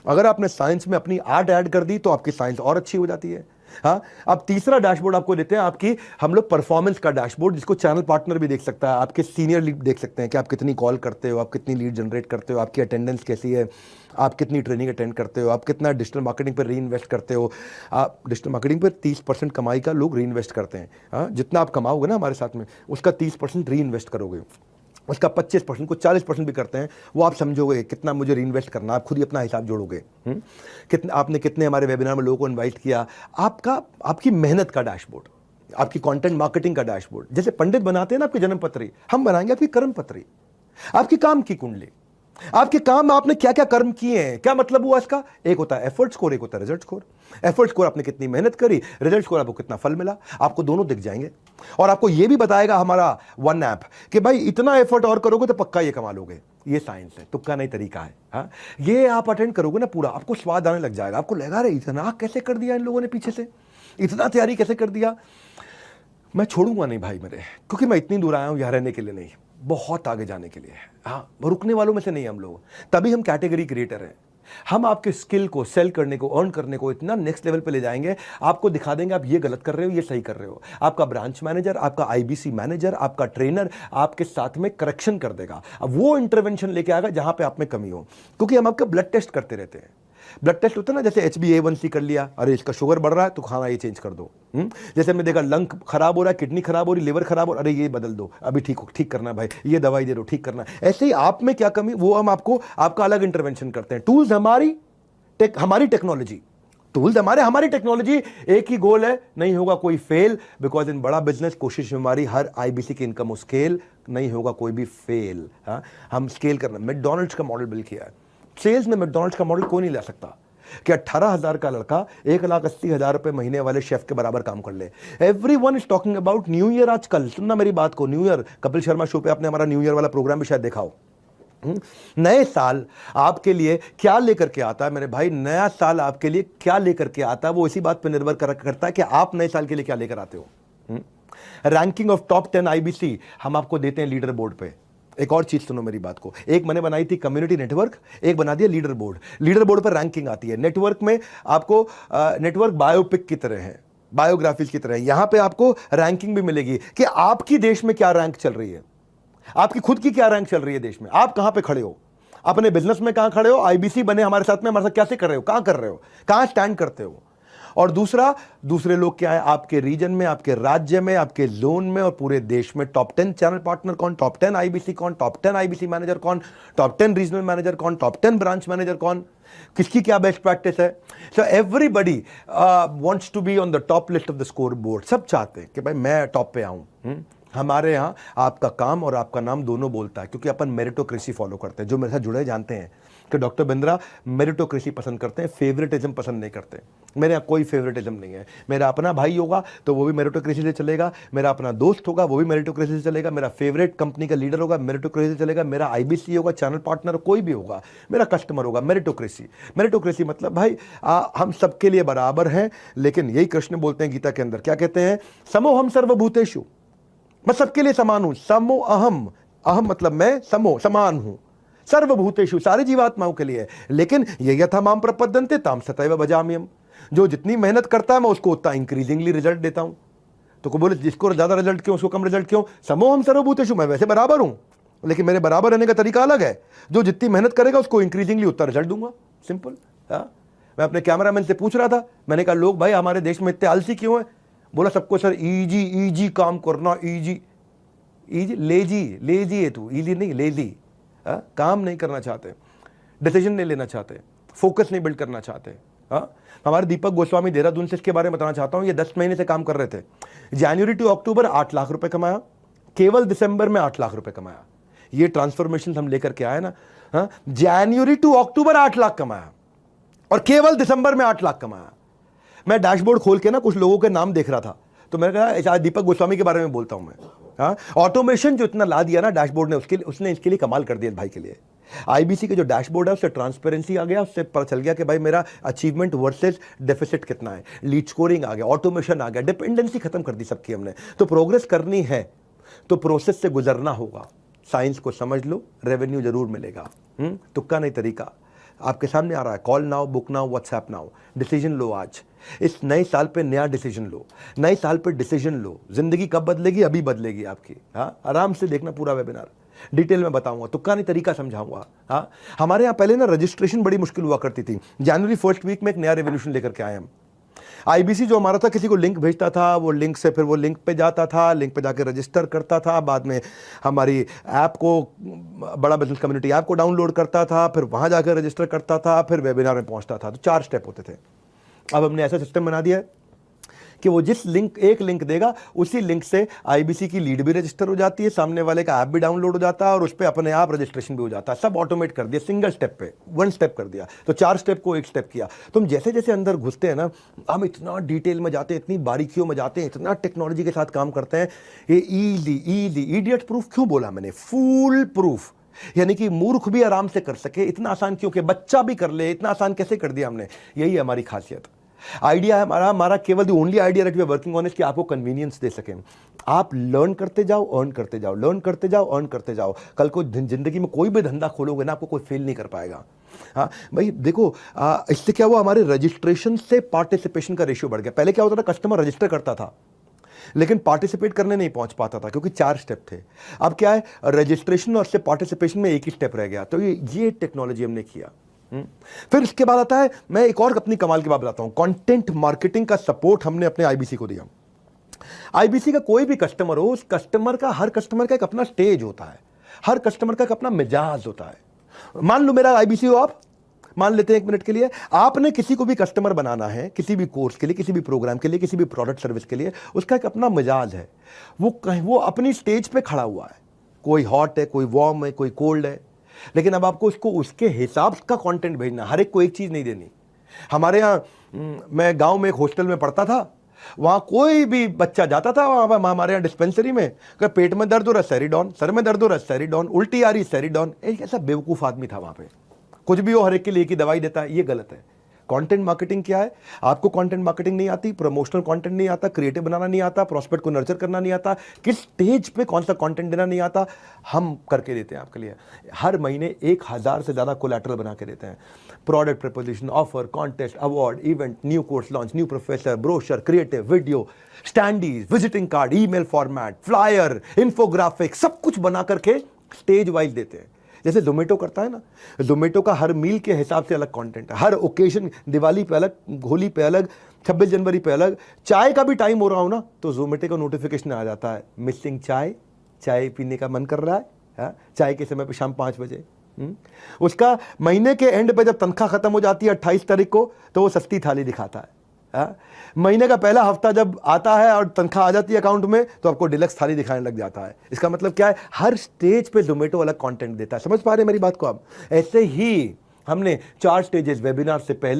अगर आपने साइंस में अपनी आर्ट ऐड कर दी तो आपकी साइंस और अच्छी हो जाती है। हाँ, अब तीसरा डैशबोर्ड आपको देते हैं आपकी हम लोग परफॉर्मेंस का डैशबोर्ड, जिसको चैनल पार्टनर भी देख सकता है। आपके सीनियर लीड देख सकते हैं कि आप कितनी कॉल करते हो, आप कितनी लीड जनरेट करते हो, आपकी अटेंडेंस कैसी है, आप कितनी ट्रेनिंग अटेंड करते हो, आप कितना डिजिटल मार्केटिंग पर री इन्वेस्ट करते हो। आप डिजिटल मार्केटिंग पर 30% कमाई का लोग री इन्वेस्ट करते हैं। हाँ, जितना आप कमाओगे ना हमारे साथ में, उसका 30% री इन्वेस्ट करोगे, उसका 25% को 40% भी करते हैं। वो आप समझोगे कितना मुझे री इन्वेस्ट करना, आप खुद ही अपना हिसाब जोड़ोगे। कितने आपने कितने हमारे वेबिनार में लोगों को इन्वाइट किया, आपकी मेहनत का डैशबोर्ड, आपकी कंटेंट मार्केटिंग का डैशबोर्ड। जैसे पंडित बनाते हैं ना आपकी जन्म पत्री, हम बनाएंगे आपकी कर्म पत्री, आपकी काम की कुंडली। आपके काम में आपने क्या क्या कर्म किए हैं, क्या मतलब हुआ इसका? एक होता है एफर्ट स्कोर, एक होता है रिजल्ट स्कोर। एफर्ट स्कोर आपने कितनी मेहनत करी, रिजल्ट स्कोर आपको कितना फल मिला, आपको दोनों दिख जाएंगे। और आपको यह भी बताएगा हमारा वन ऐप कि भाई इतना एफर्ट और करोगे तो पक्का ये कमा लोगे। ये साइंस है, तुक्का नहीं तरीका है। हाँ, ये आप अटेंड करोगे ना पूरा, आपको स्वाद आने लग जाएगा। आपको लगा रहे इतना कैसे कर दिया इन लोगों ने, पीछे से इतना तैयारी कैसे कर दिया। मैं छोड़ूंगा नहीं भाई मेरे, क्योंकि मैं इतनी दूर आया हूं यहाँ रहने के लिए नहीं, बहुत आगे जाने के लिए। हाँ, रुकने वालों में से नहीं हम लोग, तभी हम कैटेगरी क्रिएटर हैं। हम आपके स्किल को सेल करने को, अर्न करने को इतना नेक्स्ट लेवल पे ले जाएंगे, आपको दिखा देंगे आप ये गलत कर रहे हो, ये सही कर रहे हो। आपका ब्रांच मैनेजर, आपका आईबीसी मैनेजर, आपका ट्रेनर आपके साथ में करेक्शन कर देगा। अब वो इंटरवेंशन लेके आएगा जहां पे आप में कमी हो, क्योंकि हम आपका ब्लड टेस्ट करते रहते हैं। ब्लड टेस्ट होता है ना, जैसे HbA1c कर लिया, अरे इसका शुगर बढ़ रहा है तो खाना ये चेंज कर दो। जैसे हमने देखा लंग खराब हो रहा है, किडनी खराब हो रही, लिवर खराब हो रहा है, अरे ये बदल दो, अभी ठीक करना है भाई, ये दवाई दे दो, ठीक करना है। ऐसे ही आप में क्या कमी, वो हम आपको आपका अलग इंटरवेंशन करते हैं। टूल्स हमारी टेक्नोलॉजी, टूल्स हमारी टेक्नोलॉजी, एक ही गोल है, नहीं होगा कोई फेल। बिकॉज इन बड़ा बिजनेस कोशिश हमारी हर IBC की इनकम स्केल, नहीं होगा कोई भी फेल। हाँ, हम स्केल करना, मैकडॉनल्ड्स का मॉडल बिल्ड किया है। सेल्स में मैकडॉनल्ड्स का मॉडल कोई नहीं ला सकता कि 18,000 का लड़का 1,80,000 रुपए महीने वाले शेफ के बराबर काम कर ले। Everyone is talking about new year. आजकल सुनना मेरी बात को, new year, Kapil Sharma show पे आपने हमारा न्यू ईयर वाला प्रोग्राम भी शायद देखा हो। नए साल आपके लिए क्या लेकर के आता है मेरे भाई, नया साल आपके लिए क्या लेकर के आता है, वो इसी बात पर निर्भर करता है कि आप नए साल के लिए क्या लेकर आते हो। रैंकिंग ऑफ टॉप 10 IBC हम आपको देते हैं लीडर बोर्ड पे। एक और चीज सुनो मेरी बात को, एक मैंने बनाई थी कम्युनिटी नेटवर्क, एक बना दिया लीडर बोर्ड। लीडर बोर्ड पर रैंकिंग आती है, नेटवर्क में आपको नेटवर्क बायोपिक की तरह है, बायोग्राफीज की तरह है। यहां पे आपको रैंकिंग भी मिलेगी कि आपकी देश में क्या रैंक चल रही है, आपकी खुद की क्या रैंक चल रही है देश में, आप कहां पे खड़े हो, अपने बिजनेस में कहां खड़े हो, IBC बने हमारे साथ में, हमारे साथ कैसे कर रहे हो, कहां कर रहे हो, कहां स्टैंड करते हो। और दूसरा, दूसरे लोग क्या है आपके रीजन में, आपके राज्य में, आपके जोन में और पूरे देश में टॉप 10 चैनल पार्टनर कौन, टॉप 10 IBC कौन, टॉप 10 IBC मैनेजर कौन, टॉप 10 रीजनल मैनेजर कौन, टॉप 10 ब्रांच मैनेजर कौन, किसकी क्या बेस्ट प्रैक्टिस है। So everybody wants to be on the top list of the scoreboard. सब चाहते हैं कि भाई मैं टॉप पे आऊं। हमारे यहाँ आपका काम और आपका नाम दोनों बोलता है, क्योंकि अपन मेरिटोक्रेसी फॉलो करते हैं। जो मेरे साथ जुड़े जानते हैं कि डॉक्टर बिंद्रा मेरिटोक्रेसी पसंद करते हैं, फेवरेटिज्म पसंद नहीं करते। मेरे यहाँ कोई फेवरेटिज्म नहीं है। मेरा अपना भाई होगा तो वो भी मेरिटोक्रेसी से चलेगा, मेरा अपना दोस्त होगा वो भी मेरिटोक्रेसी से चलेगा, मेरा फेवरेट कंपनी का लीडर होगा मेरिटोक्रेसी से चलेगा, मेरा IBC होगा, चैनल पार्टनर कोई भी होगा, मेरा कस्टमर होगा, मेरिटोक्रेसी। मेरिटोक्रेसी मतलब भाई हम सबके लिए बराबर हैं। लेकिन यही कृष्ण बोलते हैं गीता के अंदर, क्या कहते हैं, समोहम सर्वभूतेषु, मैं सबके लिए समान हूं। समो अहम, अहम मतलब मैं, समो समान हूं, सर्वभूतेषु सारी जीवात्माओं के लिए। लेकिन ये यथा माम प्रपद्यन्ते ताम सतैव भजाम्यहम्, जो जितनी मेहनत करता है मैं उसको उतना इंक्रीजिंगली रिजल्ट देता हूं। तो को बोले जिसको ज्यादा रिजल्ट क्यों, उसको कम रिजल्ट क्यों, समोहम सर्वभूतेषु, मैं वैसे बराबर हूं लेकिन मेरे बराबर रहने का तरीका अलग है। जो जितनी मेहनत करेगा उसको इंक्रीजिंगली उतना रिजल्ट दूंगा, सिंपल। मैं अपने कैमरामैन से पूछ रहा था, मैंने कहा लोग भाई हमारे देश में इतने आलसी क्यों है। बोला सबको सर इजी काम करना, इजी लेजी है तू, इजी नहीं लेजी। काम नहीं करना चाहते, डिसीजन नहीं लेना चाहते, फोकस नहीं बिल्ड करना चाहते। हमारे दीपक गोस्वामी देहरादून से इसके बारे में बताना चाहता हूं। ये 10 महीने से काम कर रहे थे। जनवरी टू अक्टूबर 8 लाख रुपए कमाया, केवल दिसंबर में 8 लाख रुपए कमाया। ये ट्रांसफॉर्मेशन हम लेकर के आए ना। जनवरी टू अक्टूबर 8 लाख कमाया और केवल दिसंबर में 8 लाख कमाया। मैं डैशबोर्ड खोल के ना कुछ लोगों के नाम देख रहा था, तो मैंने कहा दीपक गोस्वामी के बारे में बोलता हूं मैं। ऑटोमेशन जो इतना ला दिया ना डैशबोर्ड ने, उसने इसके लिए कमाल कर दिया भाई के लिए। IBC के जो डैशबोर्ड है उससे ट्रांसपेरेंसी आ गया, उससे पता चल गया कि भाई मेरा अचीवमेंट वर्सेस डेफिसिट कितना है, लीड स्कोरिंग आ गया, ऑटोमेशन आ गया, डिपेंडेंसी खत्म कर दी सबकी हमने। तो प्रोग्रेस करनी है तो प्रोसेस से गुजरना होगा। साइंस को समझ लो, रेवेन्यू जरूर मिलेगा। तुक्का नहीं तरीका आपके सामने आ रहा है। Call now, book now, WhatsApp now, decision लो। आज इस नए साल पे नया डिसीजन लो, नए साल पे डिसीजन लो। जिंदगी कब बदलेगी, अभी बदलेगी आपकी। आराम से देखना पूरा वेबिनार, डिटेल में बताऊंगा, तुक्का नहीं तरीका समझाऊंगा। हमारे यहाँ पहले ना रजिस्ट्रेशन बड़ी मुश्किल हुआ करती थी। जनवरी फर्स्ट वीक में एक नया रेवोल्यूशन लेकर के आए हम। IBC जो हमारा था, किसी को लिंक भेजता था, वो लिंक से फिर वो लिंक पे जाता था, लिंक पे जाकर रजिस्टर करता था, बाद में हमारी ऐप को, बड़ा बिजनेस कम्युनिटी ऐप को डाउनलोड करता था, फिर वहाँ जाकर रजिस्टर करता था, फिर वेबिनार में पहुँचता था। तो 4 स्टेप होते थे। अब हमने ऐसा सिस्टम बना दिया है कि वो जिस लिंक एक लिंक देगा उसी लिंक से आईबीसी की लीड भी रजिस्टर हो जाती है, सामने वाले का ऐप भी डाउनलोड हो जाता है और उस पर अपने आप रजिस्ट्रेशन भी हो जाता है। सब ऑटोमेट कर दिया, सिंगल स्टेप पे, वन स्टेप कर दिया। तो 4 स्टेप को 1 स्टेप किया। तुम जैसे जैसे अंदर घुसते हैं ना, हम इतना डिटेल में जाते हैं, इतनी बारीकियों में जाते हैं, इतना टेक्नोलॉजी के साथ काम करते हैं। ये ईजी इडियट प्रूफ क्यों बोला मैंने? फूल प्रूफ, यानी कि मूर्ख भी आराम से कर सके, इतना आसान क्यों कि बच्चा भी कर ले, इतना आसान कैसे कर दिया हमने? यही है हमारी खासियत। आइडिया है हमारा केवल the only idea that we are working on is कि आपको कन्वीनियंस दे सकें। आप लर्न करते जाओ, अर्न करते जाओ, लर्न करते जाओ, अर्न करते जाओ। कल को जिंदगी में कोई भी धंधा खोलोगे ना, आपको कोई फेल नहीं कर पाएगा। हाँ भाई देखो, इससे क्या हुआ, हमारे रजिस्ट्रेशन से पार्टिसिपेशन का रेशियो बढ़ गया। पहले क्या होता था, कस्टमर रजिस्टर करता था लेकिन पार्टिसिपेट करने नहीं पहुंच पाता था क्योंकि 4 स्टेप थे। अब क्या है, रजिस्ट्रेशन और से पार्टिसिपेशन में 1 ही स्टेप रह गया। तो ये टेक्नोलॉजी हमने किया। फिर इसके बाद आता है, मैं एक और अपनी कमाल की बात बताता हूं, कंटेंट मार्केटिंग का सपोर्ट हमने अपने आईबीसी को दिया। आईबीसी का कोई भी कस्टमर हो, उस कस्टमर का, हर कस्टमर का एक अपना स्टेज होता है, हर कस्टमर का एक अपना मिजाज होता है। मान लो मेरा आईबीसी हो आप, मान लेते हैं 1 मिनट के लिए, आपने किसी को भी कस्टमर बनाना है, किसी भी कोर्स के लिए, किसी भी प्रोग्राम के लिए, किसी भी प्रोडक्ट सर्विस के लिए, उसका एक अपना मिजाज है। वो अपनी स्टेज पे खड़ा हुआ है, कोई हॉट है, कोई वार्म है, कोई कोल्ड है, लेकिन अब आपको उसको उसके हिसाब का कंटेंट भेजना, हर एक को एक चीज़ नहीं देनी। हमारे यहाँ, मैं गांव में एक हॉस्टल में पढ़ता था, वहाँ कोई भी बच्चा जाता था, वहाँ हमारे यहाँ डिस्पेंसरी में, पेट में दर्द हो रहा है सेरिडॉन, सर में दर्द हो रहा है सेरिडॉन, उल्टी आ रही सेरिडॉन। एक ऐसा बेवकूफ़ आदमी था वहाँ पे, कुछ भी हो हर एक के लिए एक ही दवाई देता है। ये गलत है। कंटेंट मार्केटिंग क्या है? आपको कंटेंट मार्केटिंग नहीं आती, प्रमोशनल कंटेंट नहीं आता, क्रिएटिव बनाना नहीं आता, प्रॉस्पेक्ट को नर्चर करना नहीं आता, किस स्टेज पे कौन सा कंटेंट देना नहीं आता, हम करके देते हैं आपके लिए। हर महीने 1000 से ज़्यादा कोलैटरल बना के देते हैं। Product proposition, offer, contest, award, event, new course launch, new professor, brochure, creative, video, standees, visiting card, email format, flyer, infographic, सब कुछ बना करके स्टेज वाइज देते हैं। जैसे जोमेटो करता है ना, जोमेटो का हर मील के हिसाब से अलग कंटेंट है, हर ओकेजन, दिवाली पे अलग, होली पे अलग, 26 जनवरी पे अलग। चाय का भी टाइम हो रहा हो ना, तो जोमेटो का नोटिफिकेशन आ जाता है, मिसिंग चाय, चाय पीने का मन कर रहा है, हाँ? चाय के समय पे शाम 5 बजे। उसका महीने के एंड पे जब तनख्वाह खत्म हो जाती है 28 तारीख को, तो वो सस्ती थाली दिखाता है। महीने का पहला हफ्ता जब आता है और तनख्वाह आ जाती है अकाउंट में, तो आपको डिलक्स थाली दिखाने लग जाता है। इसका मतलब क्या है, हर स्टेज पे जोमेटो अलग कंटेंट देता है। समझ पा रहे हैं मेरी बात को आप? ऐसे ही हमने 4 स्टेजेस वेबिनार से पहले